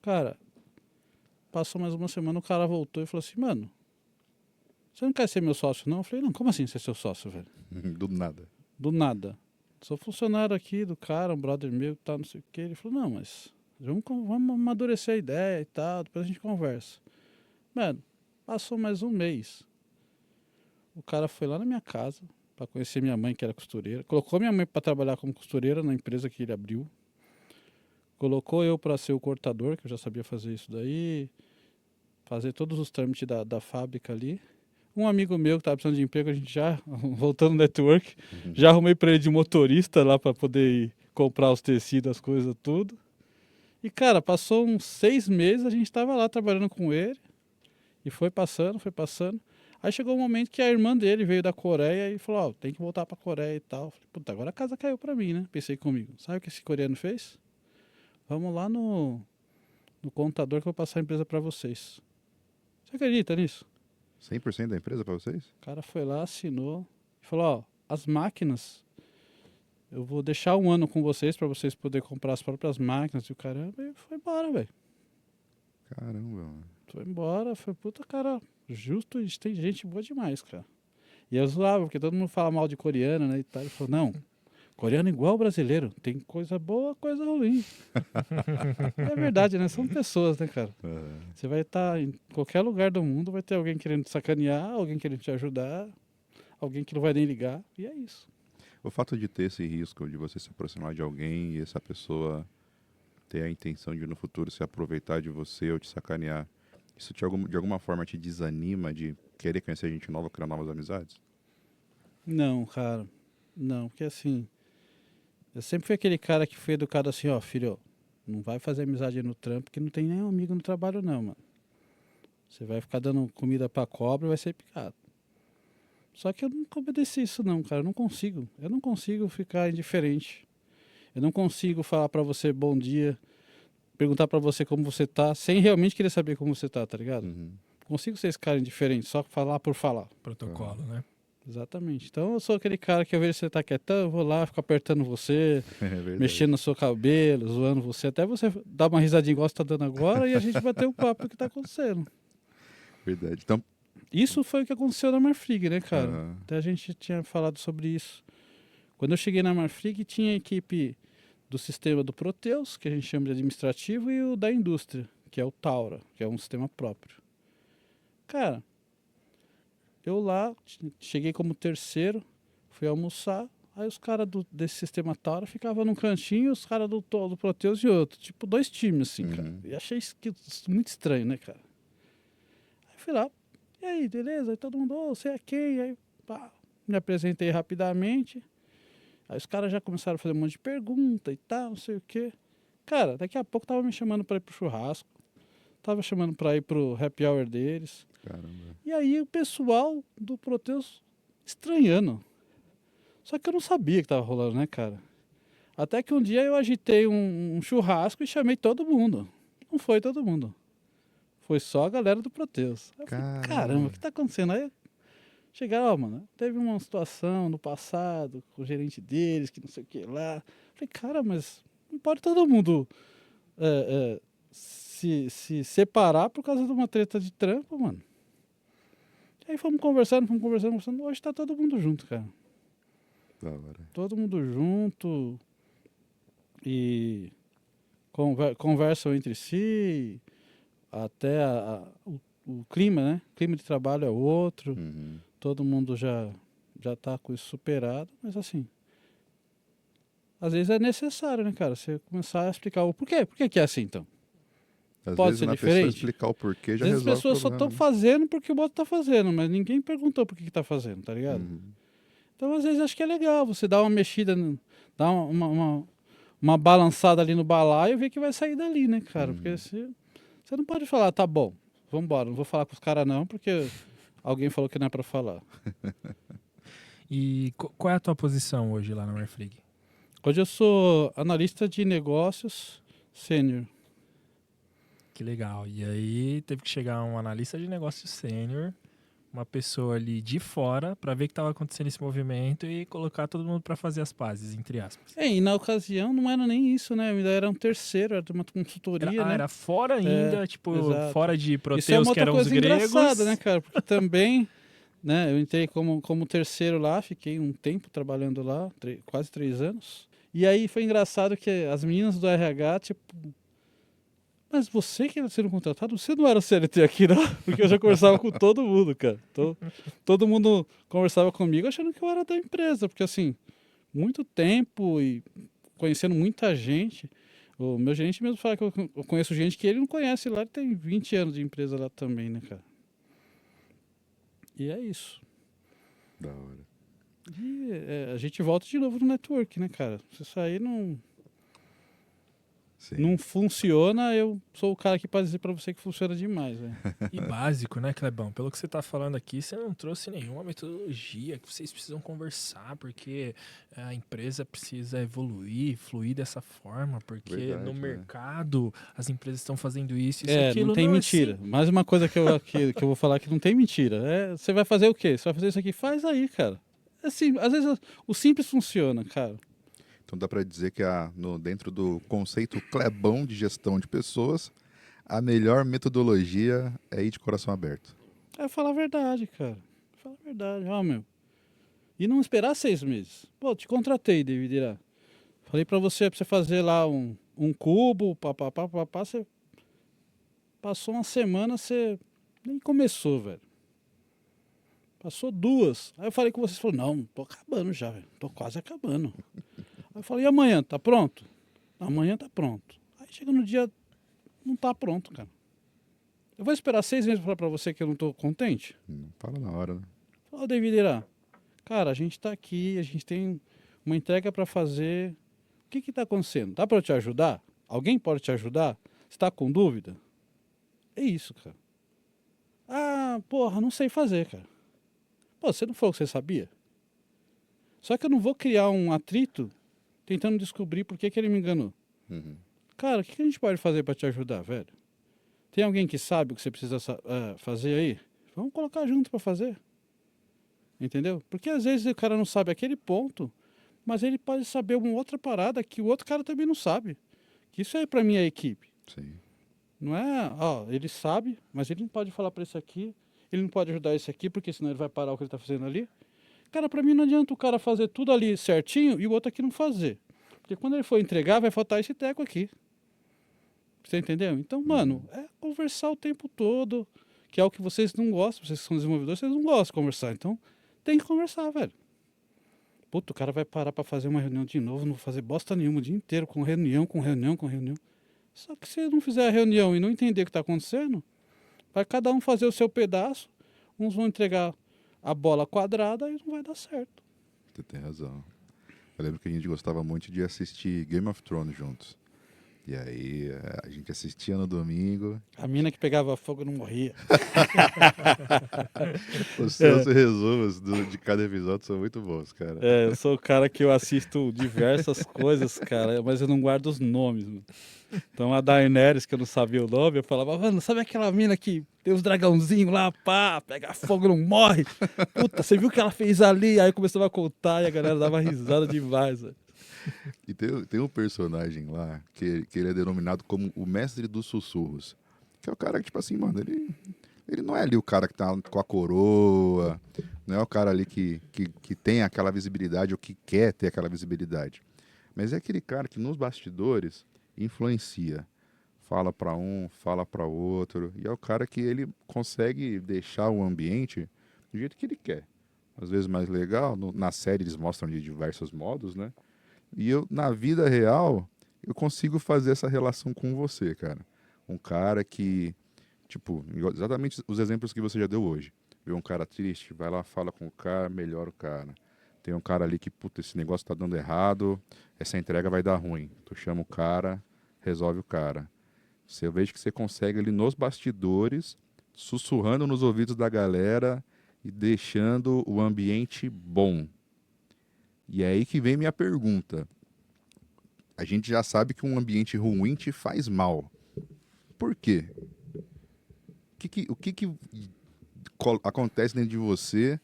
Cara, passou mais uma semana, o cara voltou e falou assim, mano, você não quer ser meu sócio, não? Eu falei, não, como assim ser seu sócio, velho? Do nada. Do nada. Sou funcionário aqui do cara, um brother meu, tá, não sei o que. Ele falou, não, mas vamos amadurecer a ideia e tal, depois a gente conversa. Mano, passou mais um mês. O cara foi lá na minha casa para conhecer minha mãe, que era costureira. Colocou minha mãe para trabalhar como costureira na empresa que ele abriu. Colocou eu para ser o cortador, que eu já sabia fazer isso daí. Fazer todos os trâmites da fábrica ali. Um amigo meu que estava precisando de emprego, a gente já, voltando no network, já arrumei para ele de motorista lá para poder ir comprar os tecidos, as coisas, tudo. E, cara, passou uns 6 meses, a gente estava lá trabalhando com ele. E foi passando, foi passando. Aí chegou um momento que a irmã dele veio da Coreia e falou, tem que voltar pra Coreia e tal. Falei, puta, agora a casa caiu pra mim, né? Pensei comigo. Sabe o que esse coreano fez? Vamos lá no contador que eu vou passar a empresa pra vocês. Você acredita nisso? 100% da empresa para vocês? O cara foi lá, assinou e falou, as máquinas, eu vou deixar 1 ano com vocês pra vocês poderem comprar as próprias máquinas e o caramba. E foi embora, velho. Caramba, mano. Foi embora, foi puta cara justo, tem gente boa demais, cara. E eu zoava, porque todo mundo fala mal de coreano, né, e tal. Ele falou, não, coreano é igual brasileiro, tem coisa boa, coisa ruim. É verdade, né, são pessoas, né, cara. Você vai estar em qualquer lugar do mundo, vai ter alguém querendo te sacanear, alguém querendo te ajudar, alguém que não vai nem ligar, e é isso. O fato de ter esse risco de você se aproximar de alguém e essa pessoa ter a intenção de no futuro se aproveitar de você ou te sacanear, isso de alguma forma te desanima de querer conhecer gente nova, criar novas amizades? Não, cara, não, porque assim, eu sempre fui aquele cara que foi educado assim, ó, filho, não vai fazer amizade no trampo, que não tem nenhum amigo no trabalho não, mano. Você vai ficar dando comida pra cobra e vai ser picado. Só que eu nunca obedeci isso não, cara, eu não consigo. Eu não consigo ficar indiferente. Eu não consigo falar pra você bom dia, perguntar pra você como você tá, sem realmente querer saber como você tá ligado? Uhum. Consigo ser esse cara indiferente, só falar por falar. Protocolo, né? Exatamente. Então eu sou aquele cara que eu vejo você tá quietão, eu vou lá, fico apertando você, É verdade. mexendo no seu cabelo, zoando você, até você dar uma risadinha igual você tá dando agora e a gente bater o papo do que tá acontecendo. Verdade. Então, Isso foi o que aconteceu na Marfrig, né, cara? Aham. Até a gente tinha falado sobre isso. Quando eu cheguei na Marfrig, tinha a equipe do sistema do Proteus, que a gente chama de administrativo, e o da indústria, que é o Taura, que é um sistema próprio. Cara, eu lá cheguei como terceiro, fui almoçar, aí os caras desse sistema Taura ficavam num cantinho e os caras do Proteus e outro. Tipo, dois times, assim, cara. Uhum. E achei isso muito estranho, né, cara? Aí fui lá, e aí, beleza? Aí todo mundo, ô, você é quem? Aí, pá, me apresentei rapidamente. Aí os caras já começaram a fazer um monte de pergunta e tal, não sei o quê. Cara, daqui a pouco tava me chamando pra ir pro churrasco, tava chamando pra ir pro happy hour deles. Caramba. E aí o pessoal do Proteus estranhando. Só que eu não sabia que tava rolando, né, cara? Até que um dia eu agitei um churrasco e chamei todo mundo. Não foi todo mundo. Foi só a galera do Proteus. Aí eu falei, caramba, o que tá acontecendo? Aí chegaram, ó, mano, teve uma situação no passado com o gerente deles, que não sei o que lá. Falei, cara, mas não pode todo mundo se separar por causa de uma treta de trampo, mano. E aí fomos conversando. Hoje tá todo mundo junto, cara. Da hora. Todo mundo junto e conversam entre si, até o clima, né? O clima de trabalho é outro. Uhum. Todo mundo já tá com isso superado, mas assim, às vezes é necessário, né, cara? Você começar a explicar o porquê. Por que que é assim, então? Às Pode vezes, ser na pessoa diferente? explicar o porquê Às já vezes as resolve o pessoas só problema. estão fazendo porque o outro tá fazendo, mas ninguém perguntou por que tá fazendo, tá ligado? Uhum. Então, às vezes, acho que é legal você dar uma mexida, dar uma balançada ali no balaio e ver que vai sair dali, né, cara? Uhum. Porque você não pode falar, tá bom, vambora, não vou falar com os caras não, porque alguém falou que não é pra falar. E qual é a tua posição hoje lá na Marfrig? Hoje eu sou analista de negócios sênior. Que legal. E aí teve que chegar um analista de negócio sênior, uma pessoa ali de fora, para ver o que estava acontecendo esse movimento e colocar todo mundo para fazer as pazes, entre aspas. E na ocasião não era nem isso, né? Ainda era um terceiro, era de uma consultoria, né? Era fora ainda, tipo, exato. fora de Isso é Proteus, uma que outra eram os coisa gregos. engraçada, né, cara? Porque também, né, eu entrei como terceiro lá, fiquei um tempo trabalhando lá, quase 3 anos. E aí foi engraçado que as meninas do RH, tipo, mas você que era sendo contratado, você não era CLT aqui, não? Porque eu já conversava com todo mundo, cara. Todo mundo conversava comigo achando que eu era da empresa, porque assim, muito tempo e conhecendo muita gente. O meu gerente mesmo fala que eu conheço gente que ele não conhece lá, ele tem 20 anos de empresa lá também, né, cara? E é isso. Da hora. E a gente volta de novo no network, né, cara? Se isso aí Sim. não funciona, eu sou o cara aqui para dizer para você que funciona demais, velho. E básico, né, Clebão? Pelo que você tá falando aqui, você não trouxe nenhuma metodologia que vocês precisam conversar, porque a empresa precisa evoluir, fluir dessa forma, porque Verdade, no né? mercado as empresas estão fazendo isso e aquilo. Não tem é mentira. assim. Mais uma coisa que eu vou falar que não tem mentira. Você vai fazer o quê? Você vai fazer isso aqui? Faz aí, cara. Assim, às vezes o simples funciona, cara. Então dá para dizer que dentro do conceito Clebão de gestão de pessoas, a melhor metodologia é ir de coração aberto. É falar a verdade, cara. Falar a verdade. Ó, meu. E não esperar 6 meses. Pô, te contratei, David Irá. Falei pra você fazer lá um cubo, papapá, você passou uma semana, você nem começou, velho. Passou 2. Aí eu falei com vocês, falou, não, tô acabando já, velho. Tô quase acabando. Aí eu falei, e amanhã, tá pronto? Amanhã tá pronto. Aí chega no dia, não tá pronto, cara. Eu vou esperar 6 meses pra falar pra você que eu não tô contente? Não fala na hora, né? Fala, David Irá, cara, a gente tá aqui, a gente tem uma entrega pra fazer. O que que tá acontecendo? Dá pra eu te ajudar? Alguém pode te ajudar? Você tá com dúvida? É isso, cara. Ah, porra, não sei fazer, cara. Pô, você não falou que você sabia? Só que eu não vou criar um atrito tentando descobrir por que ele me enganou. Uhum. Cara, o que a gente pode fazer pra te ajudar, velho? Tem alguém que sabe o que você precisa fazer aí? Vamos colocar junto pra fazer. Entendeu? Porque às vezes o cara não sabe aquele ponto, mas ele pode saber uma outra parada que o outro cara também não sabe. Que isso aí pra mim é equipe. Sim. Não é, ó, ele sabe, mas ele não pode falar pra isso aqui. ele não pode ajudar esse aqui, porque senão ele vai parar o que ele tá fazendo ali. Cara, pra mim não adianta o cara fazer tudo ali certinho e o outro aqui não fazer. Porque quando ele for entregar, vai faltar esse teco aqui. Você entendeu? Então, mano, é conversar o tempo todo, que é o que vocês não gostam, vocês que são desenvolvedores, vocês não gostam de conversar. Então, tem que conversar, velho. Puta, o cara vai parar pra fazer uma reunião de novo, não vou fazer bosta nenhuma o dia inteiro, com reunião. Só que se não fizer a reunião e não entender o que tá acontecendo, vai cada um fazer o seu pedaço, uns vão entregar a bola quadrada e não vai dar certo. Você tem razão. Eu lembro que a gente gostava muito de assistir Game of Thrones juntos. E aí a gente assistia no domingo. A mina que pegava fogo não morria. Os seus resumos de cada episódio são muito bons, cara. É, eu sou o cara que eu assisto diversas coisas, cara, mas eu não guardo os nomes, mano. Então a Daenerys, que eu não sabia o nome, eu falava, mano, sabe aquela mina que tem os dragãozinhos lá, pá, pega fogo, não morre? Puta, você viu o que ela fez ali? Aí começava a contar e a galera dava risada demais, velho. E tem um personagem lá que ele é denominado como o mestre dos sussurros. Que é o cara que, tipo assim, mano, ele não é ali o cara que tá com a coroa, não é o cara ali que tem aquela visibilidade ou que quer ter aquela visibilidade. Mas é aquele cara que nos bastidores influencia. Fala para um, fala para outro. E é o cara que ele consegue deixar o ambiente do jeito que ele quer. Às vezes mais legal, na série eles mostram de diversos modos, né? E eu, na vida real, eu consigo fazer essa relação com você, cara. Um cara que, tipo, exatamente os exemplos que você já deu hoje. Vê um cara triste, vai lá, fala com o cara, melhora o cara. Tem um cara ali que, puta, esse negócio tá dando errado, essa entrega vai dar ruim. Tu chama o cara, resolve o cara. Eu vejo que você consegue ali nos bastidores, sussurrando nos ouvidos da galera e deixando o ambiente bom. E é aí que vem minha pergunta. A gente já sabe que um ambiente ruim te faz mal. Por quê? O que acontece dentro de você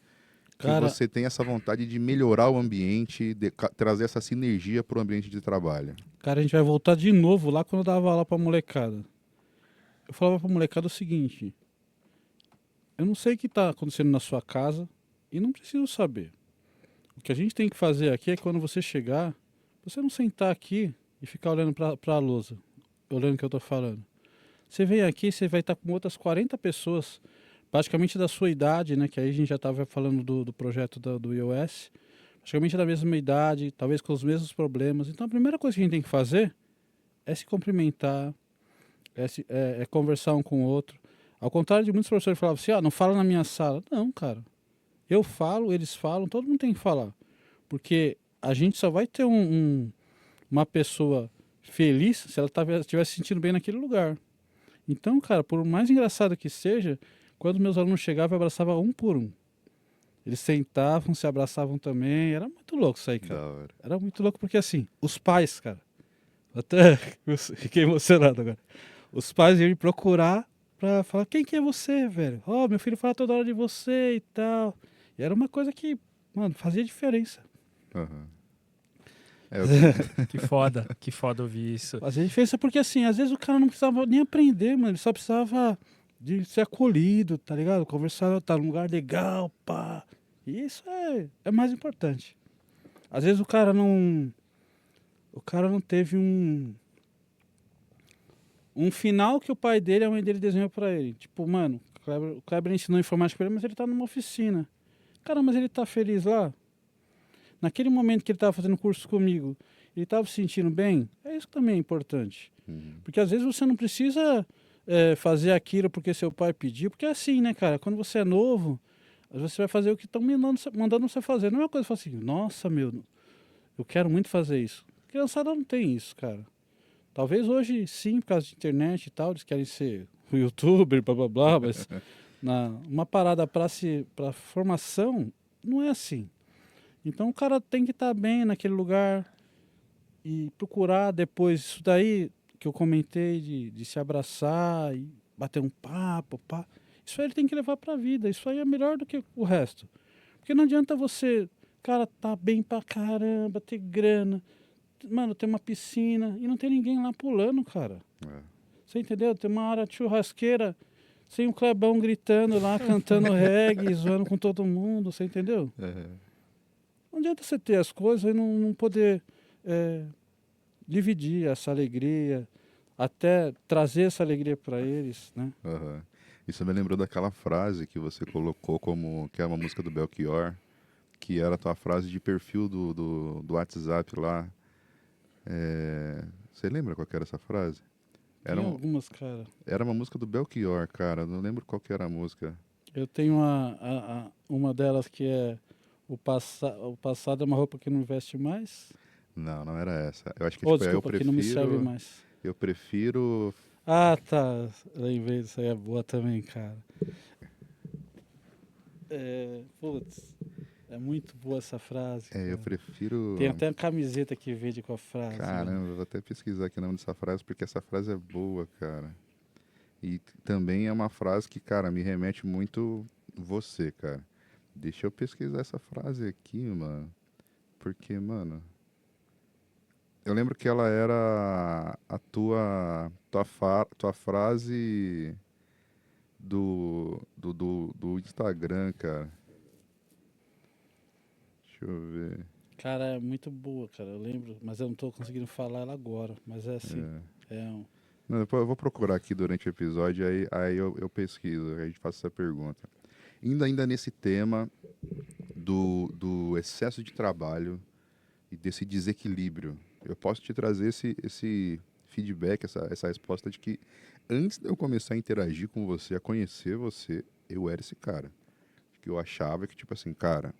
que Cara, você tem essa vontade de melhorar o ambiente, trazer essa sinergia para o ambiente de trabalho? cara, a gente vai voltar de novo lá quando eu dava aula pra molecada. Eu falava pra molecada o seguinte, eu não sei o que tá acontecendo na sua casa e não preciso saber. O que a gente tem que fazer aqui é quando você chegar, você não sentar aqui e ficar olhando pra lousa, olhando o que eu tô falando. Você vem aqui, você vai estar com outras 40 pessoas, praticamente da sua idade, né? Que aí a gente já estava falando do projeto do iOS, praticamente da mesma idade, talvez com os mesmos problemas. Então a primeira coisa que a gente tem que fazer é se cumprimentar, é conversar um com o outro. Ao contrário de muitos professores que falavam assim, não fala na minha sala. Não, cara. Eu falo, eles falam, todo mundo tem que falar. Porque a gente só vai ter uma pessoa feliz se ela estiver se sentindo bem naquele lugar. Então, cara, por mais engraçado que seja, quando meus alunos chegavam, eu abraçava um por um. Eles sentavam, se abraçavam também. Era muito louco isso aí, cara. Da hora. Era muito louco porque, assim, os pais, cara, até fiquei emocionado agora. Os pais iam me procurar pra falar, quem que é você, velho? Meu filho fala toda hora de você e tal. E era uma coisa que, mano, fazia diferença. Uhum. Que foda ouvir isso. Fazia diferença porque, assim, às vezes o cara não precisava nem aprender, mano. Ele só precisava de ser acolhido, tá ligado? Conversar, tá num lugar legal, pá. E isso é mais importante. Às vezes o cara não teve um final que o pai dele e a mãe dele desenhou pra ele. Tipo, mano, o Kleber ensinou informática pra ele, mas ele tá numa oficina. Cara, mas ele tá feliz lá? Naquele momento que ele tava fazendo curso comigo, ele tava se sentindo bem? É isso que também é importante. Porque às vezes você não precisa fazer aquilo porque seu pai pediu, porque é assim, né, cara? Quando você é novo, às vezes você vai fazer o que estão mandando você fazer. Não é uma coisa assim, nossa, meu, eu quero muito fazer isso. A criançada não tem isso, cara. Talvez hoje sim, por causa de internet e tal, eles querem ser youtuber, blá blá blá, mas uma parada para formação não é assim. Então o cara tem que estar bem naquele lugar e procurar depois isso daí que eu comentei de se abraçar e bater um papo, pá. Isso aí ele tem que levar pra vida. Isso aí é melhor do que o resto. Porque não adianta você, cara, tá bem pra caramba, ter grana, mano, tem uma piscina e não tem ninguém lá pulando, cara. É. Você entendeu? Tem uma área de churrasqueira, sem o Clebão gritando lá, cantando reggae, zoando com todo mundo, você entendeu? Não adianta você ter as coisas e não poder dividir essa alegria, até trazer essa alegria para eles, né? Aham. Isso me lembrou daquela frase que você colocou como que é uma música do Belchior, que era a tua frase de perfil do WhatsApp lá. Você lembra qual que era essa frase? Tem algumas, cara. Era uma música do Belchior, cara. Não lembro qual que era a música. Eu tenho uma delas que é o passado é uma roupa que não veste mais. Não, não era essa. Eu acho que Ou tipo, desculpa, que não me serve mais. eu prefiro. Ah, tá. Lembrei disso aí, é boa também, cara. Putz, é muito boa essa frase. Eu Cara. prefiro. Tem até uma camiseta que vende com a frase. Caramba, né? eu vou até pesquisar aqui o nome dessa frase, porque essa frase é boa, cara. E também é uma frase que, cara, me remete muito você, cara. Deixa eu pesquisar essa frase aqui, mano. Porque, mano. Eu lembro que ela era a tua frase do Instagram, cara. Deixa eu ver. Cara, é muito boa, cara. Eu lembro, mas eu não tô conseguindo falar ela agora. Mas é assim, Não, depois eu vou procurar aqui durante o episódio, aí eu pesquiso, aí a gente faz essa pergunta. Ainda nesse tema do excesso de trabalho e desse desequilíbrio, eu posso te trazer esse feedback, essa resposta de que antes de eu começar a interagir com você, a conhecer você, eu era esse cara. Que eu achava que, tipo assim, cara,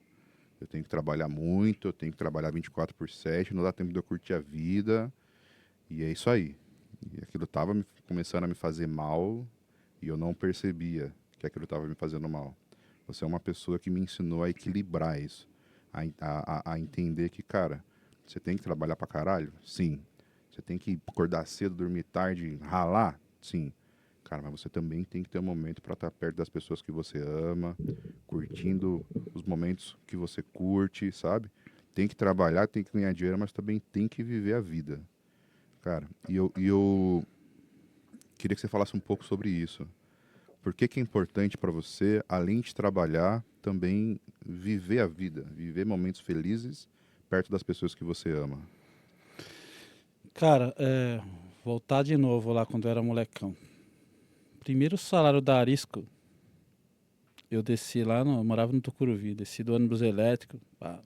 eu tenho que trabalhar muito, eu tenho que trabalhar 24/7, não dá tempo de eu curtir a vida, e é isso aí. E aquilo estava começando a me fazer mal e eu não percebia que aquilo estava me fazendo mal. Você é uma pessoa que me ensinou a equilibrar isso, a entender que, cara, você tem que trabalhar pra caralho? Sim. Você tem que acordar cedo, dormir tarde, ralar? Sim. Cara, mas você também tem que ter um momento para estar perto das pessoas que você ama, curtindo os momentos que você curte, sabe? Tem que trabalhar, tem que ganhar dinheiro, mas também tem que viver a vida. Cara, e eu queria que você falasse um pouco sobre isso. Por que é importante para você, além de trabalhar, também viver a vida, viver momentos felizes perto das pessoas que você ama? Cara, voltar de novo lá quando eu era molecão. Primeiro salário da Arisco, eu desci lá, eu morava no Tucuruvi, desci do ônibus elétrico, pá,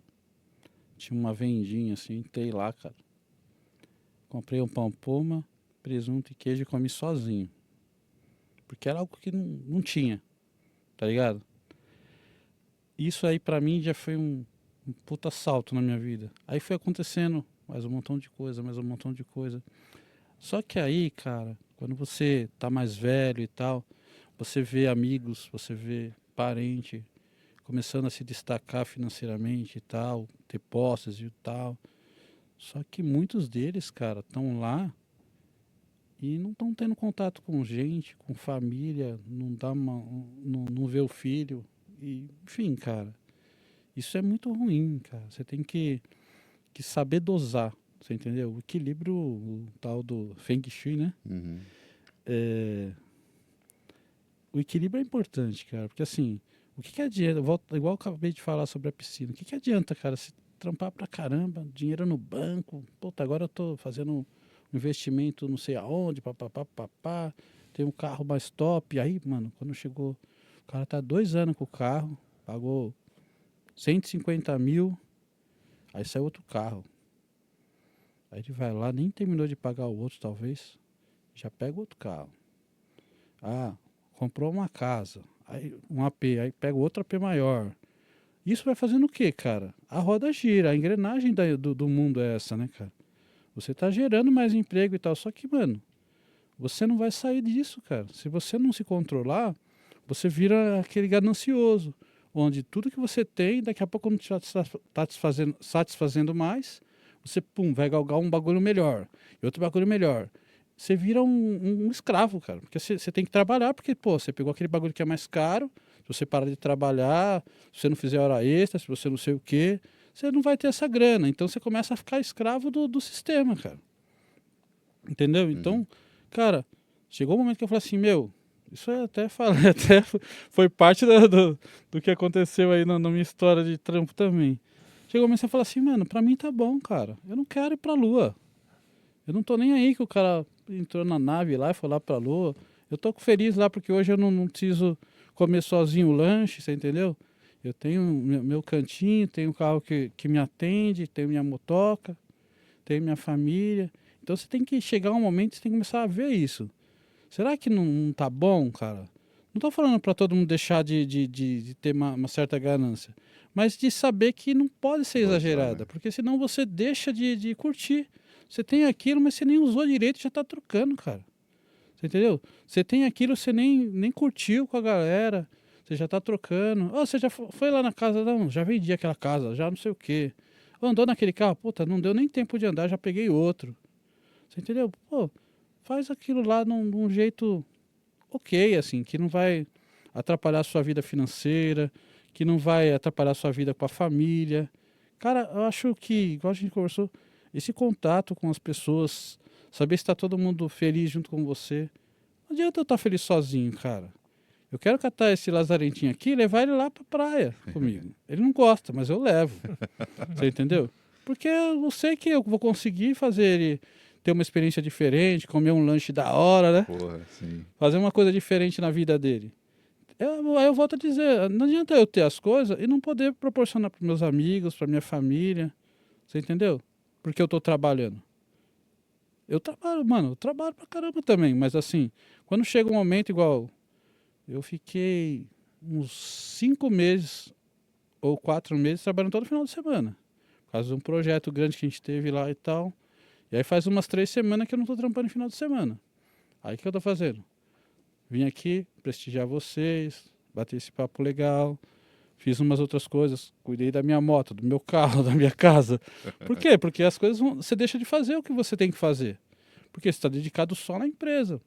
tinha uma vendinha assim, entrei lá, cara. Comprei um pão puma, presunto e queijo e comi sozinho. Porque era algo que não tinha, tá ligado? Isso aí pra mim já foi um puta salto na minha vida. Aí foi acontecendo mais um montão de coisa, mais um montão de coisa. Só que aí, cara, quando você tá mais velho e tal, você vê amigos, você vê parente começando a se destacar financeiramente e tal, ter posses e tal. Só que muitos deles, cara, estão lá e não estão tendo contato com gente, com família, não vê o filho. E, enfim, cara, isso é muito ruim, cara. Você tem que saber dosar, você entendeu? O equilíbrio, o tal do Feng Shui, né? Uhum. O equilíbrio é importante, cara, porque assim, o que adianta, igual eu acabei de falar sobre a piscina, o que adianta, cara, se trampar pra caramba, dinheiro no banco, puta, agora eu tô fazendo um investimento não sei aonde, papapá, tem um carro mais top, aí, mano, quando chegou, o cara tá 2 anos com o carro, pagou 150 mil, aí sai outro carro, aí ele vai lá, nem terminou de pagar o outro, talvez, já pega outro carro. Ah, comprou uma casa, aí um AP, aí pega outro AP maior. Isso vai fazendo o quê, cara? A roda gira, a engrenagem do mundo é essa, né, cara? Você tá gerando mais emprego e tal, só que, mano, você não vai sair disso, cara. Se você não se controlar, você vira aquele ganancioso, onde tudo que você tem, daqui a pouco não tá te satisfazendo mais, você, pum, vai galgar um bagulho melhor, e outro bagulho melhor. Você vira um escravo, cara. Porque você tem que trabalhar, porque, pô, você pegou aquele bagulho que é mais caro. Se você parar de trabalhar, se você não fizer hora extra, se você não sei o quê, você não vai ter essa grana. Então você começa a ficar escravo do sistema, cara. Entendeu? Então, cara, chegou um momento que eu falei assim, meu, Isso eu até falei, até foi parte do que aconteceu aí na minha história de trampo também. Chegou a mensagem e falou assim, mano, pra mim tá bom, cara. Eu não quero ir pra Lua. Eu não tô nem aí que o cara entrou na nave lá e foi lá pra Lua. Eu tô feliz lá porque hoje eu não preciso comer sozinho o lanche, você entendeu? Eu tenho meu cantinho, tenho um carro que me atende, tenho minha motoca, tenho minha família. Então você tem que chegar um momento que você tem que começar a ver isso. Será que não tá bom, cara? Não tô falando para todo mundo deixar de ter uma certa ganância, mas de saber que não pode ser Dosar, exagerada, né? porque senão você deixa de curtir. Você tem aquilo, mas você nem usou direito e já tá trocando, cara. Você entendeu? Você tem aquilo, você nem curtiu com a galera, você já tá trocando. Oh, você já foi lá na casa, não, já vendi aquela casa, já não sei o quê. Oh, andou naquele carro, puta, não deu nem tempo de andar, já peguei outro. Você entendeu? Pô, faz aquilo lá num jeito ok, assim, que não vai atrapalhar a sua vida financeira, que não vai atrapalhar a sua vida com a família. Cara, eu acho que, igual a gente conversou, esse contato com as pessoas, saber se está todo mundo feliz junto com você. Não adianta eu estar feliz sozinho, cara. Eu quero catar esse lazarentinho aqui e levar ele lá pra praia comigo. Ele não gosta, mas eu levo. Você entendeu? Porque eu sei que eu vou conseguir fazer ele ter uma experiência diferente, comer um lanche da hora, né? Porra, sim. Fazer uma coisa diferente na vida dele. Aí eu volto a dizer, não adianta eu ter as coisas e não poder proporcionar para meus amigos, para minha família. Você entendeu? Porque eu tô trabalhando. Eu trabalho, mano, eu trabalho pra caramba também, mas assim, quando chega um momento igual, eu fiquei uns 5 meses ou 4 meses trabalhando todo final de semana. Por causa de um projeto grande que a gente teve lá e tal. E aí faz umas 3 semanas que eu não tô trampando no final de semana. Aí o que eu tô fazendo? Vim aqui prestigiar vocês, bater esse papo legal, fiz umas outras coisas, cuidei da minha moto, do meu carro, da minha casa. Por quê? Porque as coisas você deixa de fazer o que você tem que fazer. Porque você está dedicado só na empresa.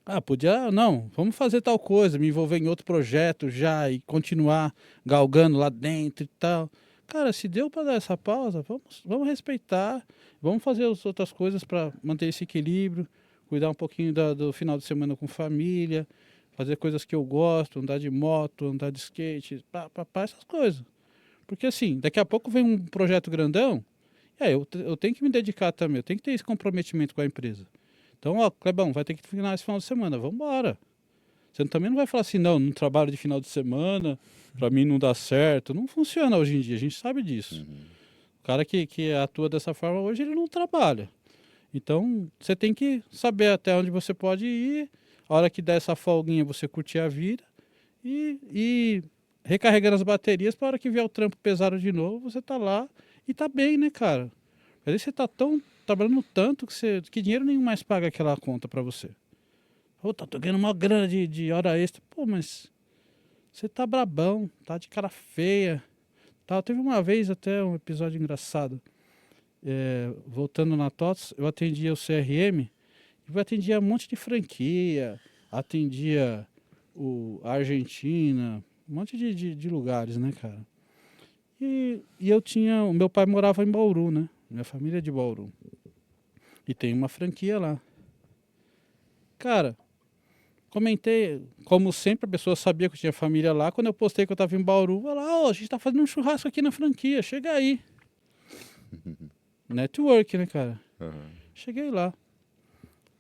Ah, podia, não, vamos fazer tal coisa, me envolver em outro projeto já e continuar galgando lá dentro e tal. Cara, se deu para dar essa pausa, vamos respeitar, vamos fazer as outras coisas para manter esse equilíbrio, cuidar um pouquinho do final de semana com família, fazer coisas que eu gosto, andar de moto, andar de skate, essas coisas. Porque assim, daqui a pouco vem um projeto grandão, e aí eu tenho que me dedicar também, eu tenho que ter esse comprometimento com a empresa. Então, ó, Clebão, vai ter que final esse final de semana, vamos embora. Você também não vai falar assim, não trabalho de final de semana, pra mim não dá certo. Não funciona hoje em dia, a gente sabe disso. O cara que atua dessa forma hoje, ele não trabalha. Então, você tem que saber até onde você pode ir, a hora que der essa folguinha, você curtir a vida e recarregando as baterias para a hora que vier o trampo pesado de novo, você tá lá e tá bem, né, cara? Às vezes você tá trabalhando tanto que dinheiro nenhum mais paga aquela conta para você. Pô, tô ganhando uma grana de hora extra. Pô, mas você tá brabão, tá de cara feia. Tá, teve uma vez até um episódio engraçado. Voltando na TOTS, eu atendia o CRM e eu atendia um monte de franquia, atendia a Argentina, um monte de lugares, né, cara? E o meu pai morava em Bauru, né? Minha família é de Bauru. E tem uma franquia lá. Cara, comentei, como sempre a pessoa sabia que eu tinha família lá, quando eu postei que eu tava em Bauru, ela, a gente tá fazendo um churrasco aqui na franquia, chega aí. Network, né, cara? Uhum. Cheguei lá.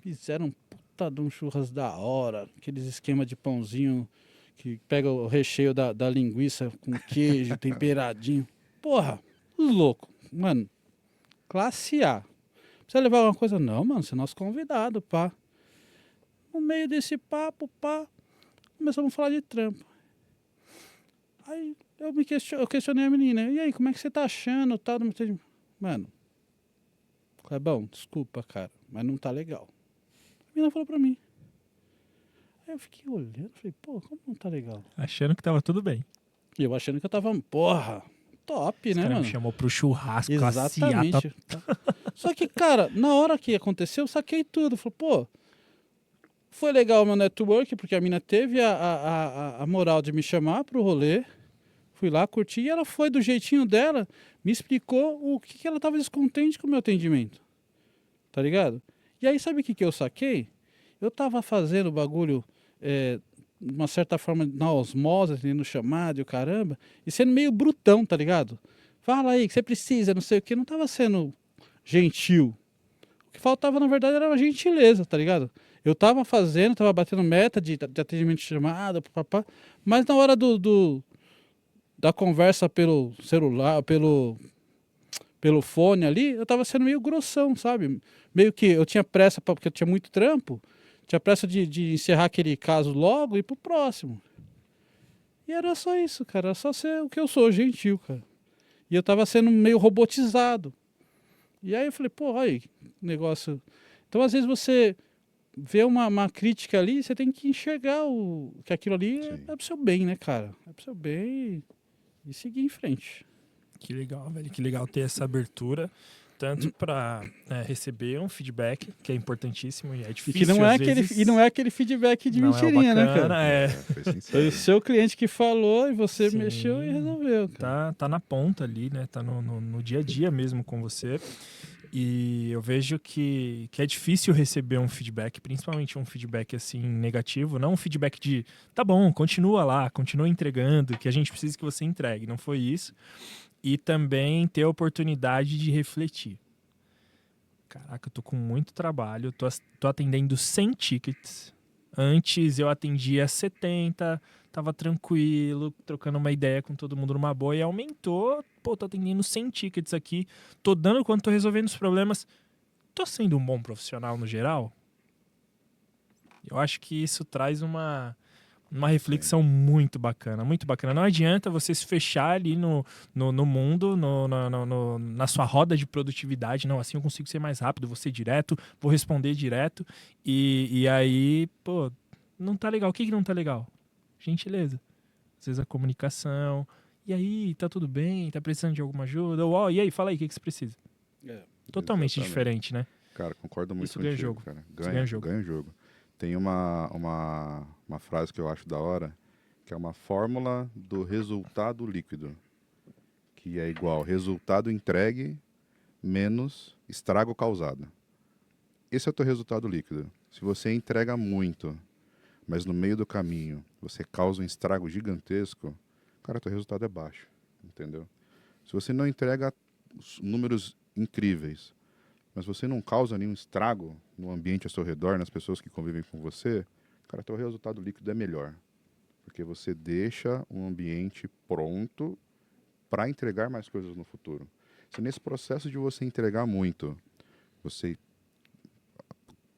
Fizeram um puta de um churras da hora, aqueles esquema de pãozinho que pega o recheio da linguiça com queijo, temperadinho. Porra, louco. Mano, classe A. Precisa levar alguma coisa? Não, mano, você é nosso convidado, pá. No meio desse papo, pá, começamos a falar de trampo. Aí eu questionei a menina, e aí, como é que você tá achando? Tal? Mano, Clebão, desculpa, cara, mas não tá legal. A menina falou pra mim. Aí eu fiquei olhando, falei, pô, como não tá legal? Achando que tava tudo bem. E eu achando que eu tava, porra, top, Esse né, cara mano? me chamou pro churrasco, classe A, tá- Exatamente. Tá. Só que, cara, na hora que aconteceu, eu saquei tudo. Falei, pô, foi legal o meu network, porque a mina teve a moral de me chamar pro rolê. Fui lá, curti, e ela foi do jeitinho dela, me explicou o que ela tava descontente com o meu atendimento. Tá ligado? E aí, sabe o que eu saquei? Eu tava fazendo bagulho de uma certa forma, na osmose, atendendo chamado e o caramba, e sendo meio brutão, tá ligado? Fala aí, que você precisa, não sei o que, não tava sendo gentil. O que faltava, na verdade, era uma gentileza, tá ligado? Eu tava fazendo, tava batendo meta de atendimento de chamada, papá, mas na hora da conversa pelo celular, pelo fone ali, eu tava sendo meio grossão, sabe? Meio que eu tinha pressa, porque eu tinha muito trampo, tinha pressa de encerrar aquele caso logo e ir pro próximo. E era só isso, cara, era só ser o que eu sou, gentil, cara. E eu tava sendo meio robotizado. E aí eu falei, pô, aí, negócio... Então, às vezes, você vê uma crítica ali, você tem que enxergar que aquilo ali Sim. é pro seu bem, né, cara? É pro seu bem e seguir em frente. Que legal, velho. Que legal ter essa abertura, tanto para receber um feedback, que é importantíssimo e é E difícil que não é, às vezes. e não é aquele feedback de Não mentirinha, é o né, bacana, cara? Foi Foi sincero. o seu cliente que falou e você Sim. mexeu e resolveu, cara. Tá na ponta ali, né? Tá no dia a dia mesmo com você. E eu vejo que é difícil receber um feedback, principalmente um feedback assim negativo, não um feedback de tá bom, continua lá, continua entregando, que a gente precisa que você entregue. Não foi isso. E também ter a oportunidade de refletir. Caraca, eu tô com muito trabalho, tô atendendo 100 tickets. Antes eu atendia 70, tava tranquilo, trocando uma ideia com todo mundo numa boa e aumentou. Pô, tô atendendo 100 tickets aqui, tô dando quanto tô resolvendo os problemas. Tô sendo um bom profissional no geral? Eu acho que isso traz uma reflexão muito bacana, muito bacana. Não adianta você se fechar ali no mundo, na sua roda de produtividade. Não, assim eu consigo ser mais rápido, vou ser direto, vou responder direto. E aí, pô, não tá legal. O que não tá legal? Gentileza. Às vezes a comunicação. E aí, tá tudo bem? Tá precisando de alguma ajuda? Ou, e aí, fala aí, o que você precisa? Totalmente Exatamente. diferente, né? Cara, concordo muito Isso ganha contigo, jogo. cara. Isso ganha jogo. Ganha jogo. Tem uma frase que eu acho da hora, que é uma fórmula do resultado líquido, que é igual resultado entregue menos estrago causado. Esse é o teu resultado líquido. Se você entrega muito, mas no meio do caminho você causa um estrago gigantesco, cara, teu resultado é baixo, entendeu? Se você não entrega números incríveis, mas você não causa nenhum estrago no ambiente ao seu redor, nas pessoas que convivem com você, cara, teu resultado líquido é melhor. Porque você deixa um ambiente pronto para entregar mais coisas no futuro. Se nesse processo de você entregar muito, você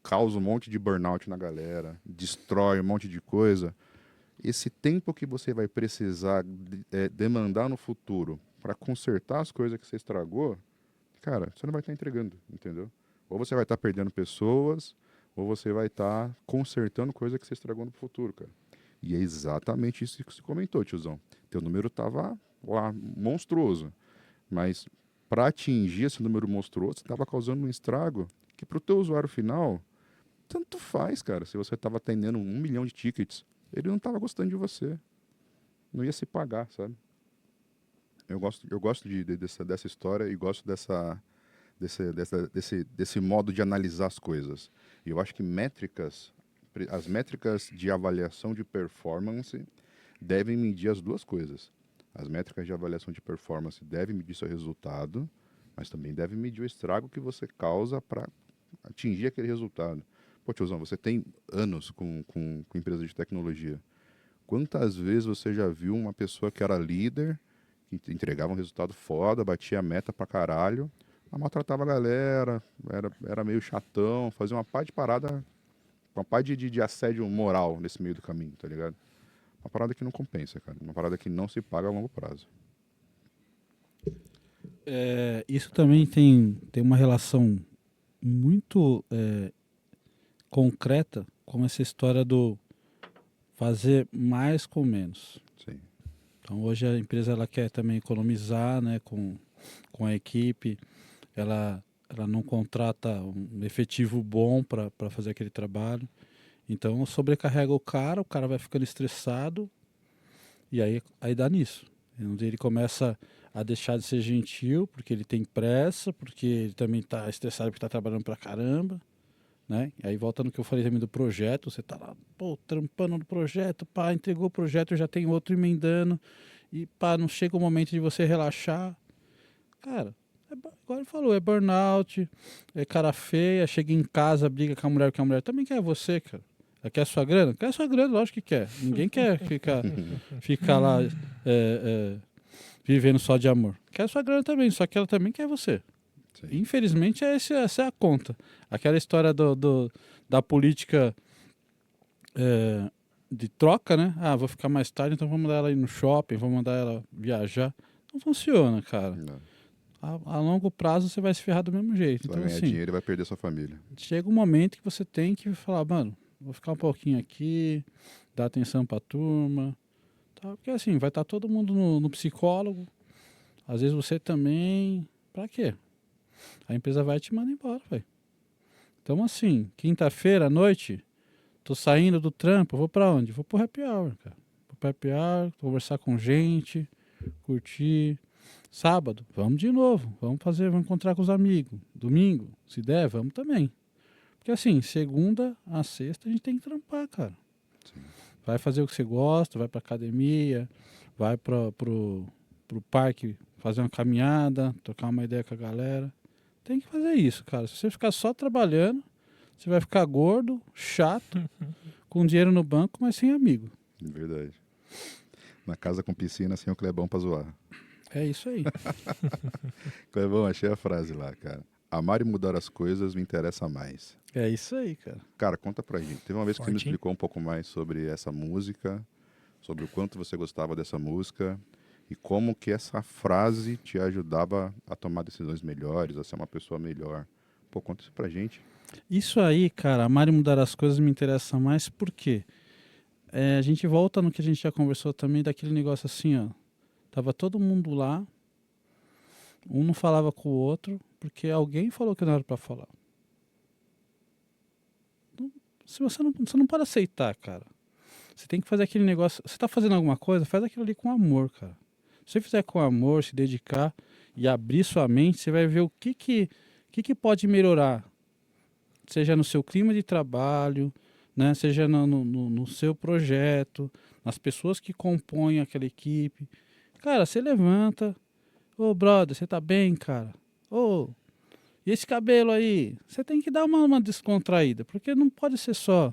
causa um monte de burnout na galera, destrói um monte de coisa, esse tempo que você vai precisar demandar no futuro para consertar as coisas que você estragou, cara, você não vai estar entregando, entendeu? Ou você vai estar perdendo pessoas, ou você vai estar consertando coisa que você estragou no futuro, cara. E é exatamente isso que você comentou, tiozão. Teu número tava lá, monstruoso. Mas para atingir esse número monstruoso, você estava causando um estrago que para o teu usuário final, tanto faz, cara. Se você estava atendendo 1 milhão de tickets, ele não estava gostando de você. Não ia se pagar, sabe? Eu gosto dessa história e gosto desse modo de analisar as coisas. E eu acho que as métricas de avaliação de performance devem medir as duas coisas. As métricas de avaliação de performance devem medir seu resultado, mas também devem medir o estrago que você causa para atingir aquele resultado. Pô, tiozão, você tem anos com empresa de tecnologia. Quantas vezes você já viu uma pessoa que era líder, que entregava um resultado foda, batia a meta pra caralho, mas maltratava a galera, era meio chatão, fazia uma pá de parada, uma pá de assédio moral nesse meio do caminho, tá ligado? Uma parada que não compensa, cara. Uma parada que não se paga a longo prazo. Isso também tem uma relação muito concreta com essa história do fazer mais com menos. Sim. Então hoje a empresa ela quer também economizar, né, com a equipe, ela não contrata um efetivo bom para fazer aquele trabalho, então sobrecarrega o cara vai ficando estressado e aí dá nisso. Ele começa a deixar de ser gentil porque ele tem pressa, porque ele também está estressado porque está trabalhando pra caramba. né? E aí volta no que eu falei também do projeto, você tá lá, pô, trampando no projeto, pá, entregou o projeto, já tem outro emendando, e pá, não chega o momento de você relaxar. Cara, agora ele falou, é burnout, é cara feia, chega em casa, briga com a mulher, que a mulher também quer você, cara. Ela quer a sua grana? Quer a sua grana, lógico que quer. Ninguém quer ficar lá vivendo só de amor. Quer a sua grana também, só que ela também quer você. Sim. Infelizmente, essa é a conta. Aquela história da política de troca, né? Ah, vou ficar mais tarde, então vou mandar ela ir no shopping, vou mandar ela viajar. Não funciona, cara. Não. A longo prazo você vai se ferrar do mesmo jeito. Você Então, vai ganhar assim, dinheiro e vai perder sua família. chega um momento que você tem que falar, mano, vou ficar um pouquinho aqui, dar atenção pra turma. Tá? Porque assim, vai estar todo mundo no psicólogo. Às vezes você também. Pra quê? A empresa vai te mandar embora, velho. Então, assim, quinta-feira à noite, tô saindo do trampo, vou pra onde? Vou pro happy hour, cara. Vou pro happy hour, conversar com gente, curtir. Sábado, vamos de novo, vamos encontrar com os amigos. Domingo, se der, vamos também. Porque assim, segunda a sexta a gente tem que trampar, cara. Sim. Vai fazer o que você gosta, vai pra academia, vai pro parque fazer uma caminhada, trocar uma ideia com a galera. Tem que fazer isso, cara. Se você ficar só trabalhando, você vai ficar gordo, chato, com dinheiro no banco, mas sem amigo. Verdade. Na casa com piscina, sem o Clebão pra zoar. É isso aí. Clebão, achei a frase lá, cara. Amar e mudar as coisas me interessa mais. É isso aí, cara. Cara, conta pra gente. Teve uma vez que você me Forte, hein? explicou um pouco mais sobre essa música, sobre o quanto você gostava dessa música e como que essa frase te ajudava a tomar decisões melhores, a ser uma pessoa melhor. Pô, conta isso pra gente. Isso aí, cara, amar e mudar as coisas me interessa mais porque a gente volta no que a gente já conversou também, daquele negócio assim, ó. Tava todo mundo lá, um não falava com o outro, porque alguém falou que não era pra falar. Então, se você não pode aceitar, cara. Você tem que fazer aquele negócio. Você tá fazendo alguma coisa, faz aquilo ali com amor, cara. Se você fizer com amor, se dedicar e abrir sua mente, você vai ver o que pode melhorar. Seja no seu clima de trabalho, né? Seja no seu projeto, nas pessoas que compõem aquela equipe. Cara, você levanta. Ô, brother, você tá bem, cara? Ô, e esse cabelo aí? Você tem que dar uma descontraída, porque não pode ser só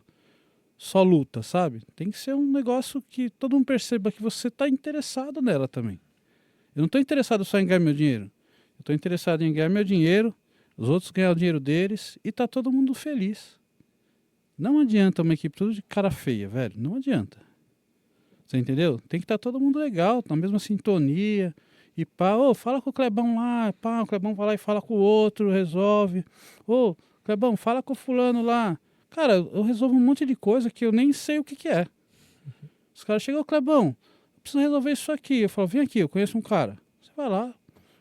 luta, sabe? Tem que ser um negócio que todo mundo perceba que você tá interessado nela também. Eu não tô interessado só em ganhar meu dinheiro. Eu tô interessado em ganhar meu dinheiro, os outros ganhar o dinheiro deles e tá todo mundo feliz. Não adianta uma equipe tudo de cara feia, velho. Não adianta. Você entendeu? Tem que estar todo mundo legal, na mesma sintonia. E pá, ô, fala com o Clebão lá, pá, o Clebão vai lá e fala com o outro, resolve. Ô, Clebão, fala com o fulano lá. Cara, eu resolvo um monte de coisa que eu nem sei o que é. Os caras chegam, ô Clebão, eu preciso resolver isso aqui. Eu falo, vem aqui, eu conheço um cara. Você vai lá,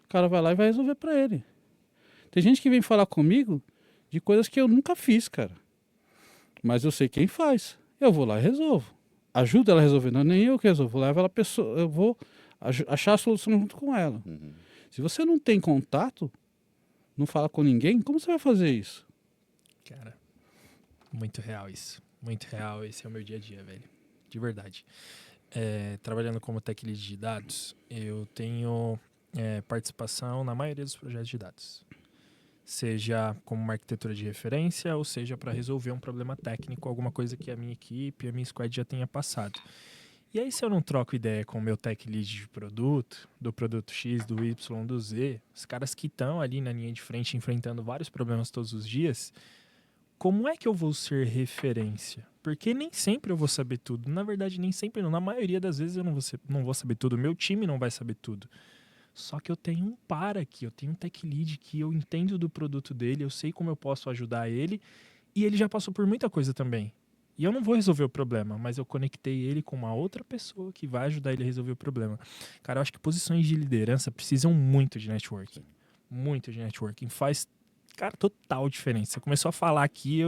o cara vai lá e vai resolver pra ele. Tem gente que vem falar comigo de coisas que eu nunca fiz, cara. Mas eu sei quem faz. Eu vou lá e resolvo. Ajuda ela a resolver, não é nem eu que resolvo. Eu vou achar a solução junto com ela. Uhum. Se você não tem contato, não fala com ninguém, como você vai fazer isso? Cara, muito real isso. Muito real. Esse é o meu dia a dia, velho. De verdade. Trabalhando como tech lead de dados, eu tenho participação na maioria dos projetos de dados. Seja como uma arquitetura de referência, ou seja para resolver um problema técnico, alguma coisa que a minha equipe, a minha squad já tenha passado. E aí, se eu não troco ideia com o meu tech lead de produto, do produto X, do Y, do Z, os caras que estão ali na linha de frente enfrentando vários problemas todos os dias, como é que eu vou ser referência? Porque nem sempre eu vou saber tudo. Na verdade, nem sempre não. Na maioria das vezes eu não vou saber tudo. Meu time não vai saber tudo. Só que eu tenho um par aqui, eu tenho um tech lead que eu entendo do produto dele, eu sei como eu posso ajudar ele, e ele já passou por muita coisa também. E eu não vou resolver o problema, mas eu conectei ele com uma outra pessoa que vai ajudar ele a resolver o problema. Cara, eu acho que posições de liderança precisam muito de networking. Muito de networking. Faz, cara, total diferença. Você começou a falar aqui,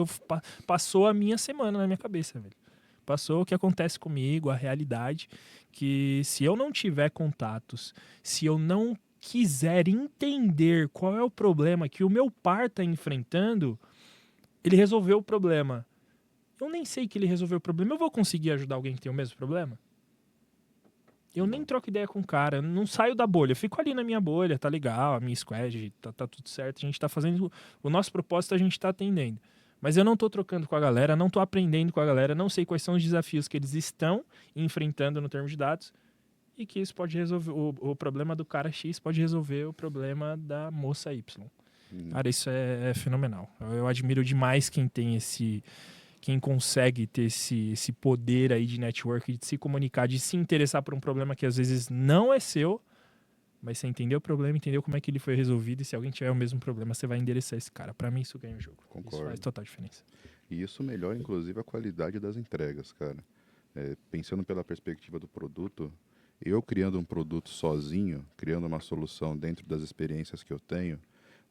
passou a minha semana na minha cabeça, velho. Passou o que acontece comigo, a realidade, que se eu não tiver contatos, se eu não quiser entender qual é o problema que o meu par está enfrentando, Ele resolveu o problema. Eu nem sei que ele resolveu o problema. Eu vou conseguir ajudar alguém que tem o mesmo problema? Eu nem troco ideia com o cara, eu não saio da bolha, eu fico ali na minha bolha, tá legal, a minha squad, tá tudo certo, a gente tá fazendo o nosso propósito, a gente tá atendendo. Mas eu não tô trocando com a galera, não tô aprendendo com a galera, não sei quais são os desafios que eles estão enfrentando no termo de dados e que isso pode resolver, o problema do cara X pode resolver o problema da moça Y. Cara, isso é fenomenal. Eu admiro demais quem tem quem consegue ter esse poder aí de network, de se comunicar, de se interessar por um problema que às vezes não é seu, mas você entendeu o problema, entendeu como é que ele foi resolvido, e se alguém tiver o mesmo problema, você vai endereçar esse cara. Pra mim, isso ganha o jogo. Concordo. Isso faz total diferença. E isso melhora, inclusive, a qualidade das entregas, cara. Pensando pela perspectiva do produto, eu criando um produto sozinho, criando uma solução dentro das experiências que eu tenho,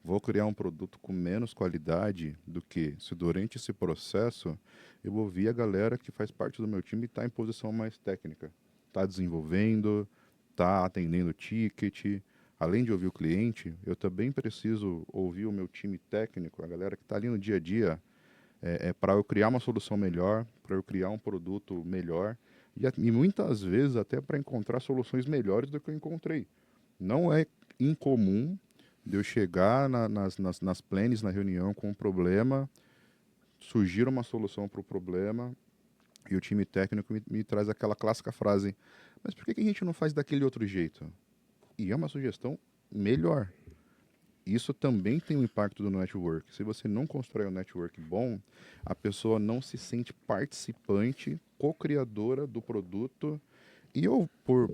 vou criar um produto com menos qualidade do que se durante esse processo eu ouvir a galera que faz parte do meu time e está em posição mais técnica. Está desenvolvendo, está atendendo ticket. Além de ouvir o cliente, eu também preciso ouvir o meu time técnico, a galera que está ali no dia a dia, para eu criar uma solução melhor, para eu criar um produto melhor e muitas vezes até para encontrar soluções melhores do que eu encontrei. Não é incomum de eu chegar nas planning, na reunião com um problema, surgir uma solução para o problema e o time técnico me traz aquela clássica frase: mas por que a gente não faz daquele outro jeito? E é uma sugestão melhor. Isso também tem um impacto do network. Se você não constrói um network bom, a pessoa não se sente participante, co-criadora do produto. E eu, por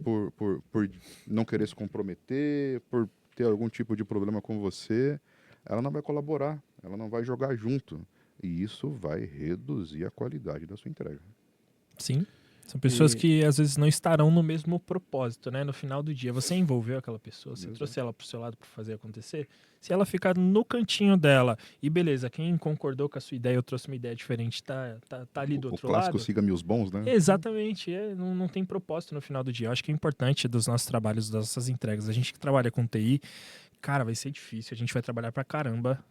não querer se comprometer, por ter algum tipo de problema com você, ela não vai colaborar, ela não vai jogar junto. E isso vai reduzir a qualidade da sua entrega. Sim. São pessoas E- que às vezes não estarão no mesmo propósito, né? No final do dia, você envolveu aquela pessoa, você Exato. trouxe ela pro seu lado para fazer acontecer. Se ela ficar no cantinho dela e beleza, quem concordou com a sua ideia ou trouxe uma ideia diferente tá ali do O outro clássico lado. siga-me os bons, né? Exatamente, não tem propósito no final do dia. Eu acho que é importante dos nossos trabalhos, das nossas entregas. A gente que trabalha com TI, cara, vai ser difícil. A gente vai trabalhar pra caramba.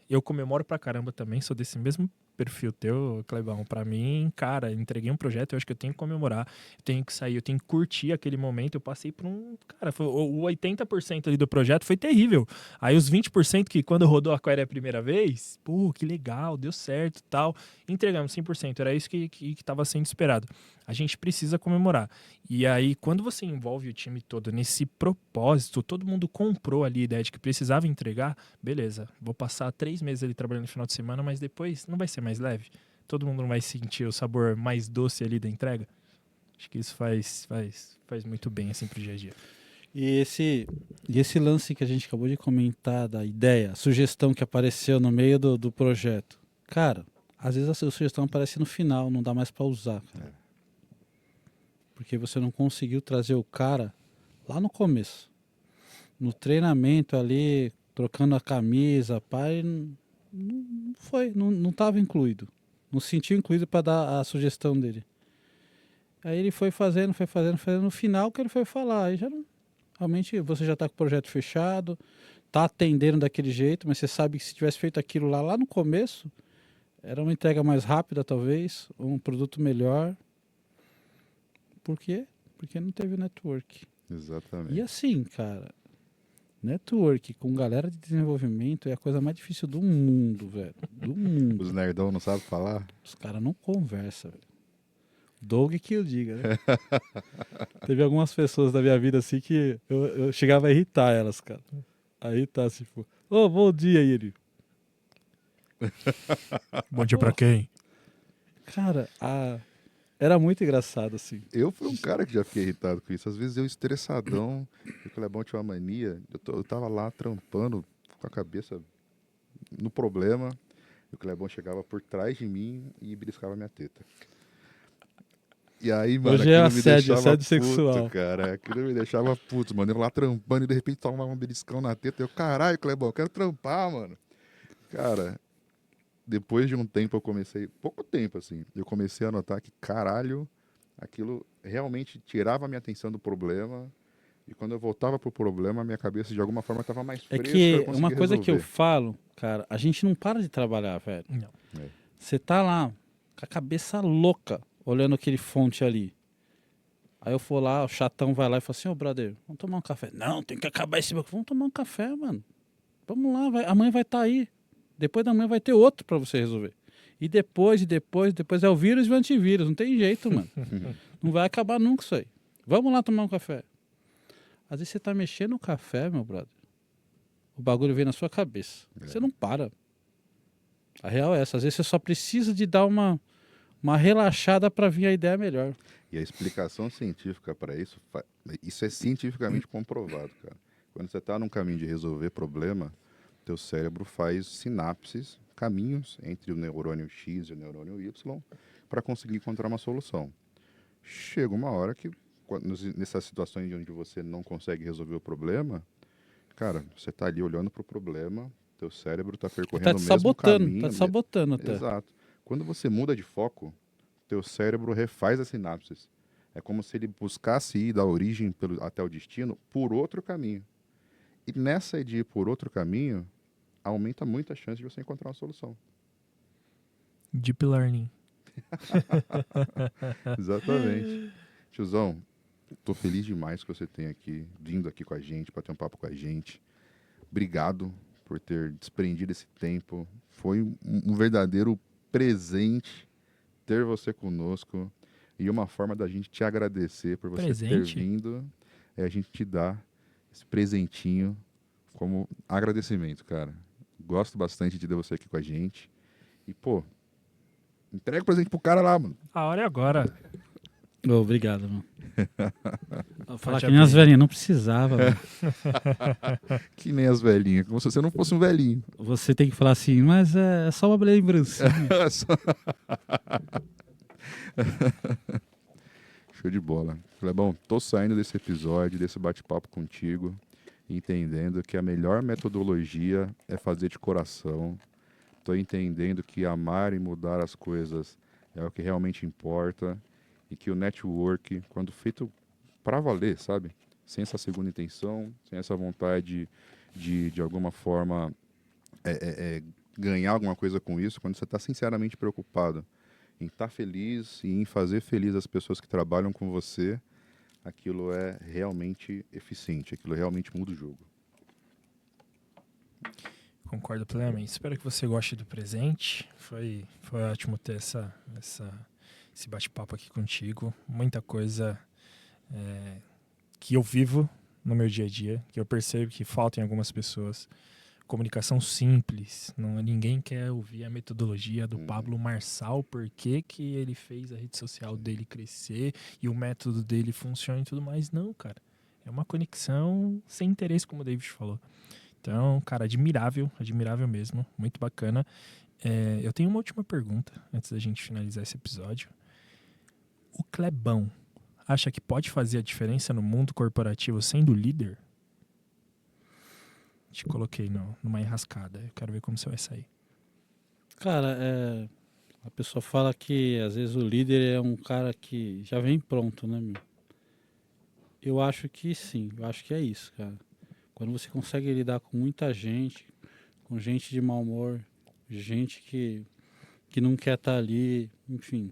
Eu comemoro pra caramba também, sou desse mesmo perfil teu, Clebão. Pra mim, cara, entreguei um projeto, eu acho que eu tenho que comemorar, eu tenho que sair, eu tenho que curtir aquele momento. Eu passei por cara, o 80% ali do projeto foi terrível. Aí os 20% que quando rodou a query a primeira vez, pô, que legal, deu certo e tal. Entregamos 100%, era isso que estava sendo esperado. A gente precisa comemorar. E aí, quando você envolve o time todo nesse propósito, todo mundo comprou ali a ideia de que precisava entregar, beleza, vou passar 3 meses ali trabalhando no final de semana, mas depois não vai ser mais leve? Todo mundo não vai sentir o sabor mais doce ali da entrega? Acho que isso faz muito bem assim pro dia a dia. E esse lance que a gente acabou de comentar da ideia, a sugestão que apareceu no meio do projeto. Cara, às vezes a sua sugestão aparece no final, não dá mais para usar, cara. Porque você não conseguiu trazer o cara lá no começo. No treinamento ali, trocando a camisa, pai, não foi, não estava incluído. Não se sentiu incluído para dar a sugestão dele. Aí ele foi fazendo, no final que ele foi falar, aí já não, realmente você já está com o projeto fechado, está atendendo daquele jeito, mas você sabe que se tivesse feito aquilo lá no começo, era uma entrega mais rápida talvez, um produto melhor. Por quê? Porque não teve network. Exatamente. E assim, cara, network com galera de desenvolvimento é a coisa mais difícil do mundo, velho. Do mundo. Os nerdão não sabem falar? Os caras não conversam, velho. Doug que eu diga, né? Teve algumas pessoas da minha vida assim que eu chegava a irritar elas, cara. A irritar, assim, tipo, ô, bom dia, e ele. Bom dia pra quem? Cara, era muito engraçado, assim. Eu fui um cara que já fiquei irritado com isso. Às vezes eu estressadão, o Clebão tinha uma mania. Eu tava lá trampando com a cabeça no problema. E o Clebão chegava por trás de mim e beliscava minha teta. E aí, mano, Hoje é aquilo me assédio, deixava assédio sexual. puto, cara. Aquilo me deixava puto, mano. Eu lá trampando e de repente tomava um beliscão na teta. Eu, caralho, Clebão, eu quero trampar, mano. Cara, depois de um tempo eu comecei, pouco tempo assim, eu comecei a notar que, caralho, aquilo realmente tirava a minha atenção do problema E quando eu voltava pro problema, a minha cabeça de alguma forma estava mais É fresca, que eu conseguia uma coisa que eu resolver. falo, cara, a gente não para de trabalhar, velho. Não. Você tá lá com a cabeça louca, olhando aquele fonte ali. Aí eu for lá, o chatão vai lá e fala assim, ô brother, vamos tomar um café. Não, tem que acabar esse... Vamos tomar um café, mano. Vamos lá, amanhã vai estar aí. Depois da manhã vai ter outro pra você resolver. E depois é o vírus e o antivírus. Não tem jeito, mano. Não vai acabar nunca isso aí. Vamos lá tomar um café. Às vezes você tá mexendo no café, meu brother. O bagulho vem na sua cabeça. Você não para. A real é essa. Às vezes você só precisa de dar uma relaxada pra vir a ideia melhor. E a explicação científica para isso, isso é cientificamente comprovado, cara. Quando você está num caminho de resolver problema, teu cérebro faz sinapses, caminhos entre o neurônio X e o neurônio Y para conseguir encontrar uma solução. Chega uma hora que, nessas situações onde você não consegue resolver o problema, cara, você está ali olhando para o problema, teu cérebro está percorrendo Tá o te mesmo sabotando, caminho. tá te sabotando até. Exato. Quando você muda de foco, teu cérebro refaz as sinapses. É como se ele buscasse ir da origem até o destino por outro caminho. E nessa de ir por outro caminho, aumenta muito a chance de você encontrar uma solução. Deep Learning. Exatamente. Tiozão, tô feliz demais que você tenha aqui, vindo aqui com a gente, para ter um papo com a gente. Obrigado por ter desprendido esse tempo. Foi um verdadeiro presente ter você conosco. E uma forma da gente te agradecer por você Presente? ter vindo é a gente te dar esse presentinho como agradecimento, cara. Gosto bastante de ter você aqui com a gente. E, pô, entrega o presente pro cara lá, mano. A hora é agora. Obrigado, mano. Vou falar Pode que nem as abrir. velhinhas, não precisava, mano. Que nem as velhinhas, como se você não fosse um velhinho. Você tem que falar assim, mas é só uma lembrancinha. Show de bola. Clebão, tô saindo desse episódio, desse bate-papo contigo, entendendo que a melhor metodologia é fazer de coração. Tô entendendo que amar e mudar as coisas é o que realmente importa e que o network, quando feito para valer, sabe? Sem essa segunda intenção, sem essa vontade de alguma forma ganhar alguma coisa com isso, quando você está sinceramente preocupado em estar feliz e em fazer feliz as pessoas que trabalham com você, aquilo é realmente eficiente, aquilo realmente muda o jogo. Concordo plenamente. Espero que você goste do presente. Foi ótimo ter esse bate-papo aqui contigo. Muita coisa que eu vivo no meu dia a dia, que eu percebo que falta em algumas pessoas. Comunicação simples. Ninguém quer ouvir a metodologia do Pablo Marçal, por que ele fez a rede social dele crescer e o método dele funciona e tudo mais. Não, cara. É uma conexão sem interesse, como o David falou. Então, cara, admirável mesmo, muito bacana. Eu tenho uma última pergunta, antes da gente finalizar esse episódio. O Clebão acha que pode fazer a diferença no mundo corporativo sendo líder? Te coloquei numa enrascada, eu quero ver como você vai sair. Cara, a pessoa fala que às vezes o líder é um cara que já vem pronto, né, meu? Eu acho que sim, eu acho que é isso, cara. Quando você consegue lidar com muita gente, com gente de mau humor, gente que não quer estar ali, enfim,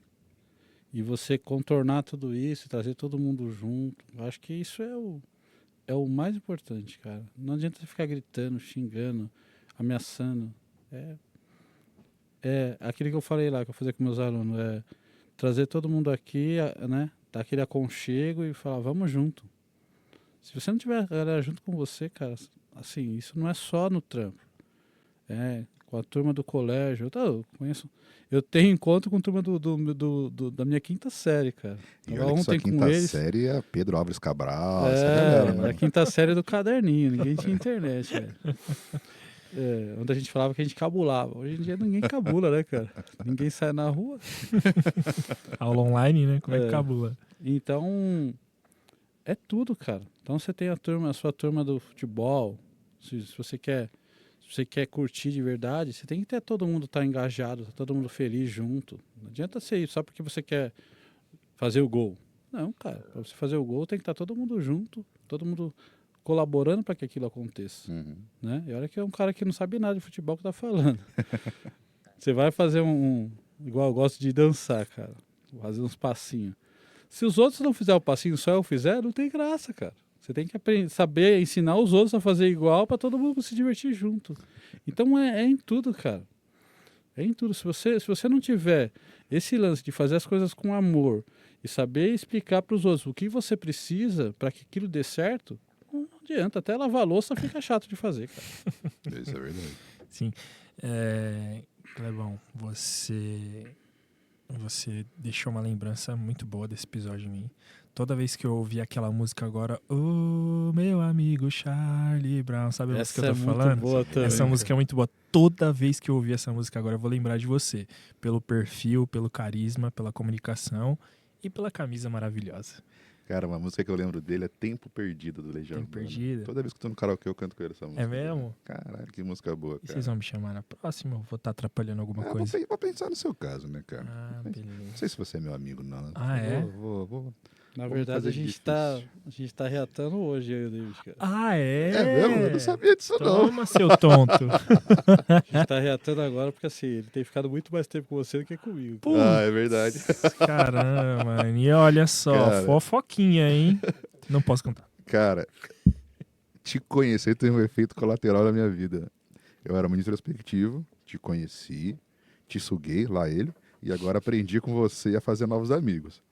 e você contornar tudo isso, trazer todo mundo junto, eu acho que isso é o mais importante, cara. Não adianta você ficar gritando, xingando, ameaçando. É aquilo que eu falei lá, que eu fazia com meus alunos, trazer todo mundo aqui, né, dar aquele aconchego e falar, vamos junto. Se você não tiver a galera junto com você, cara, assim, isso não é só no trampo. Com a turma do colégio. Eu tenho encontro com a turma da minha quinta série, cara. E Tava olha que sua ontem com quinta eles. série é Pedro Álvares Cabral, essa galera, né? A quinta série do caderninho, ninguém tinha internet, velho. Onde a gente falava que a gente cabulava. Hoje em dia ninguém cabula, né, cara? Ninguém sai na rua. Aula online, né? Como é que cabula? Então, é tudo, cara. Então você tem a sua turma do futebol. Se você quer curtir de verdade, você tem que ter todo mundo estar engajado, todo mundo feliz junto. Não adianta ser isso só porque você quer fazer o gol. Não, cara. Para você fazer o gol tem que estar todo mundo junto, todo mundo colaborando para que aquilo aconteça. Uhum. Né? E olha que é um cara que não sabe nada de futebol que tá falando. Você vai fazer igual eu gosto de dançar, cara. Vou fazer uns passinhos. Se os outros não fizerem o passinho, só eu fizer, não tem graça, cara. Você tem que saber ensinar os outros a fazer igual para todo mundo se divertir junto. Então é em tudo, cara. É em tudo. Se você não tiver esse lance de fazer as coisas com amor e saber explicar para os outros o que você precisa para que aquilo dê certo, não adianta. Até lavar a louça fica chato de fazer, cara. Isso é verdade. Sim. Clebão, você deixou uma lembrança muito boa desse episódio em mim. Toda vez que eu ouvi aquela música agora, ô meu amigo Charlie Brown, sabe a música que eu tô falando? Boa também, essa música é muito boa. Toda vez que eu ouvir essa música agora, eu vou lembrar de você. Pelo perfil, pelo carisma, pela comunicação e pela camisa maravilhosa. Cara, uma música que eu lembro dele é Tempo Perdido, do Legião Tempo Urbana. Perdido. Toda vez que eu tô no karaokê, eu canto com ele essa música. É mesmo? Caralho, que música boa, E cara. vocês vão me chamar na próxima? Eu vou estar atrapalhando alguma coisa? Vou pensar no seu caso, né, cara? Ah, Não beleza. sei se você é meu amigo, não. Ah, é? Vou. Na Vamos verdade, fazer a difícil. gente tá reatando hoje, eu e o David, cara. Ah, é? É mesmo? Eu não sabia disso, não. Toma, seu tonto. A gente tá reatando agora porque, assim, ele tem ficado muito mais tempo com você do que comigo. Pô, Ah, é verdade. caramba, mano. E olha só, Cara. fofoquinha, hein? Não posso contar. Cara, te conhecer tem um efeito colateral na minha vida. Eu era muito introspectivo, te conheci, te suguei, lá ele, e agora aprendi com você a fazer novos amigos.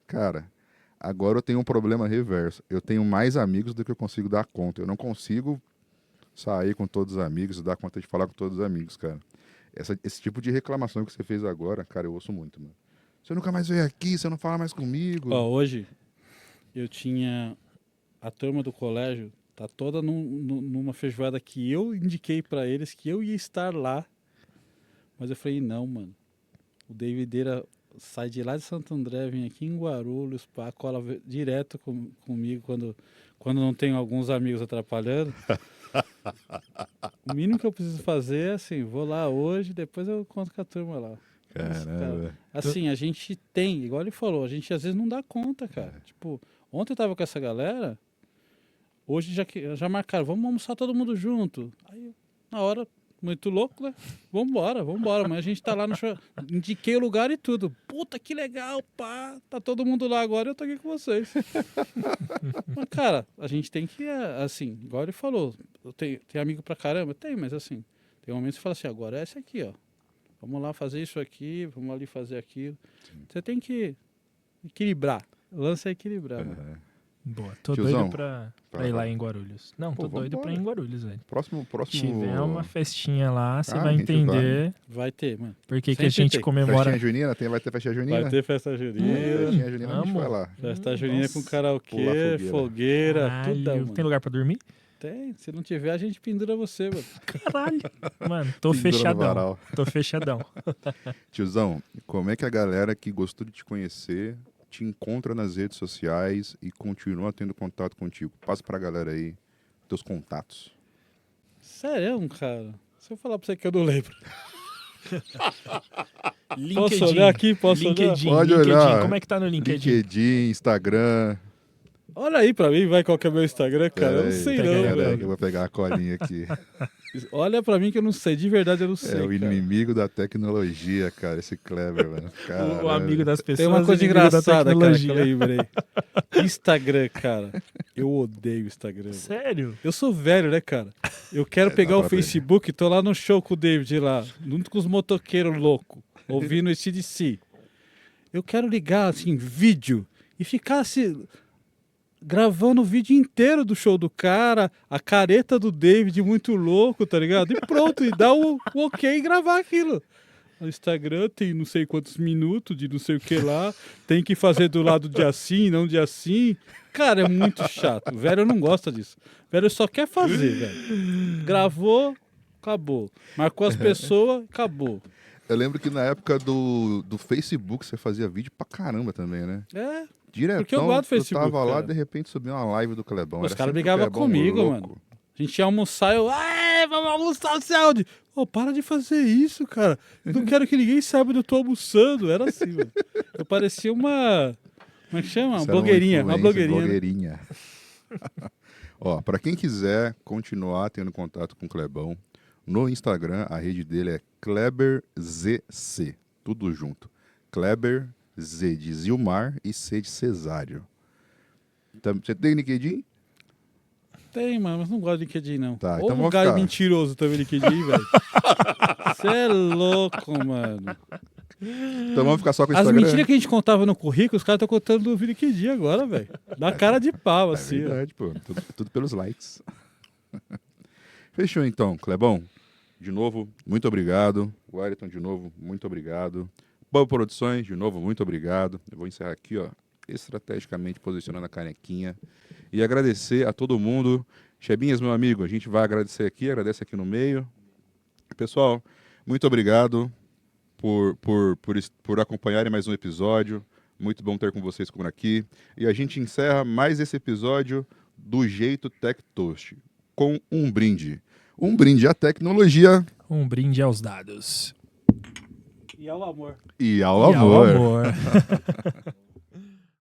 Cara, agora eu tenho um problema reverso. Eu tenho mais amigos do que eu consigo dar conta. Eu não consigo sair com todos os amigos, dar conta de falar com todos os amigos, cara. Esse tipo de reclamação que você fez agora, cara, eu ouço muito, mano. Você nunca mais veio aqui, você não fala mais comigo. Ó, hoje eu tinha a turma do colégio, tá toda numa feijoada que eu indiquei pra eles que eu ia estar lá. Mas eu falei, não, mano. O Davideira sai de lá de Santo André, vem aqui em Guarulhos, pá, cola direto comigo quando não tenho alguns amigos atrapalhando. O mínimo que eu preciso fazer é assim, vou lá hoje, depois eu conto com a turma lá. Nossa, Caramba. cara, assim, a gente tem, igual ele falou, a gente às vezes não dá conta, cara. Tipo, ontem eu tava com essa galera, hoje já marcaram, vamos almoçar todo mundo junto. Aí, na hora, muito louco, né? Vambora. Mas a gente tá lá no show. Indiquei o lugar e tudo. Puta, que legal, pá. Tá todo mundo lá agora e eu tô aqui com vocês. Mas, cara, a gente tem que, assim, igual ele falou. Tem amigo pra caramba? Tem, mas assim, tem momentos que você fala assim, agora é esse aqui, ó. Vamos lá fazer isso aqui, vamos ali fazer aquilo. Você tem que equilibrar. O lance é equilibrar, mano. Uhum. Boa, tô Tiozão, doido pra fala, ir lá fala. em Guarulhos. Não, Pô, tô doido vambora. pra ir em Guarulhos, velho. Próximo. Se tiver uma festinha lá, você vai a gente entender Vai ter, mano. por que a Sempre gente tem. comemora. Festinha junina? Vai ter festinha junina? Vai ter festa junina. Festinha junina, a gente Vamos. vai lá. Festa junina Nossa. com karaokê, Pular fogueira. fogueira, Caralho, tudo, mano. tem lugar pra dormir? Tem. Se não tiver, a gente pendura você, mano. Caralho. Mano, tô Pendura no fechadão. varal. Tô fechadão. Tiozão, como é que a galera que gostou de te conhecer te encontra nas redes sociais e continua tendo contato contigo? Passa pra galera aí teus contatos. Sério, cara. Se eu falar pra você que eu não lembro. LinkedIn. Posso olhar aqui? Posso olhar? LinkedIn. Pode LinkedIn. olhar. Como é que tá no LinkedIn? LinkedIn, Instagram. Olha aí pra mim, vai qual que é o meu Instagram, cara. Eu não sei pega não, aí, Peraí, que eu velho. vou pegar a colinha aqui. Olha pra mim que eu não sei. De verdade eu não sei, É o cara. inimigo da tecnologia, cara. Esse Kleber, mano. O amigo das pessoas. Tem uma coisa inimigo da engraçada, cara, que eu tecnologia. lembrei. Instagram, cara. Eu odeio Instagram. velho. Sério? Eu sou velho, né, cara? Eu quero pegar dá o pra ver. Facebook, tô lá no show com o David lá, junto com os motoqueiros loucos, ouvindo esse DC. Eu quero ligar, assim, vídeo e ficar assim, gravando o vídeo inteiro do show do cara, a careta do David muito louco, tá ligado? E pronto, e dar o ok e gravar aquilo. No Instagram tem não sei quantos minutos de não sei o que lá, tem que fazer do lado de assim, não de assim. Cara, é muito chato. O velho não gosta disso. O velho só quer fazer, velho. Gravou, acabou. Marcou as pessoas, acabou. Eu lembro que na época do Facebook você fazia vídeo pra caramba também, né? É, Diretão, Porque eu gosto do Facebook, eu tava lá, cara. de repente subiu uma live do Clebão. Os Era caras sempre o brigavam Clebão comigo, louco. mano. A gente ia almoçar, vamos almoçar, não sei onde. Ô, para de fazer isso, cara. Eu não quero que ninguém saiba onde eu tô almoçando. Era assim, mano. Eu parecia uma... Como é que chama? Você Uma era blogueirinha. Uma influencer, blogueirinha. né? blogueirinha. Ó, para quem quiser continuar tendo contato com o Clebão, no Instagram a rede dele é KleberZC, tudo junto. Kleber, Z de Zilmar e C de Cesário. Você tem LinkedIn? Tem, mano, mas não gosto de LinkedIn, não. Tá, Ou então um vamos lugar ficar. mentiroso também, LinkedIn, velho. Você é louco, mano. Então vamos ficar só com o As Instagram. mentiras que a gente contava no currículo, os caras estão contando no LinkedIn agora, velho. Dá cara de pau, É assim. ó. verdade, pô. Tudo pelos likes. Fechou então, Clebão. De novo, muito obrigado. Wellington, de novo, muito obrigado. Pub Produções, de novo, muito obrigado. Eu vou encerrar aqui, ó, estrategicamente posicionando a canequinha. E agradecer a todo mundo. Chebinhas, meu amigo, a gente vai agradecer aqui, agradece aqui no meio. Pessoal, muito obrigado por acompanharem mais um episódio. Muito bom ter com vocês por aqui. E a gente encerra mais esse episódio do jeito Tech Toast, com um brinde. Um brinde à tecnologia Um brinde aos dados. E ao amor. e ao E ao amor. amor.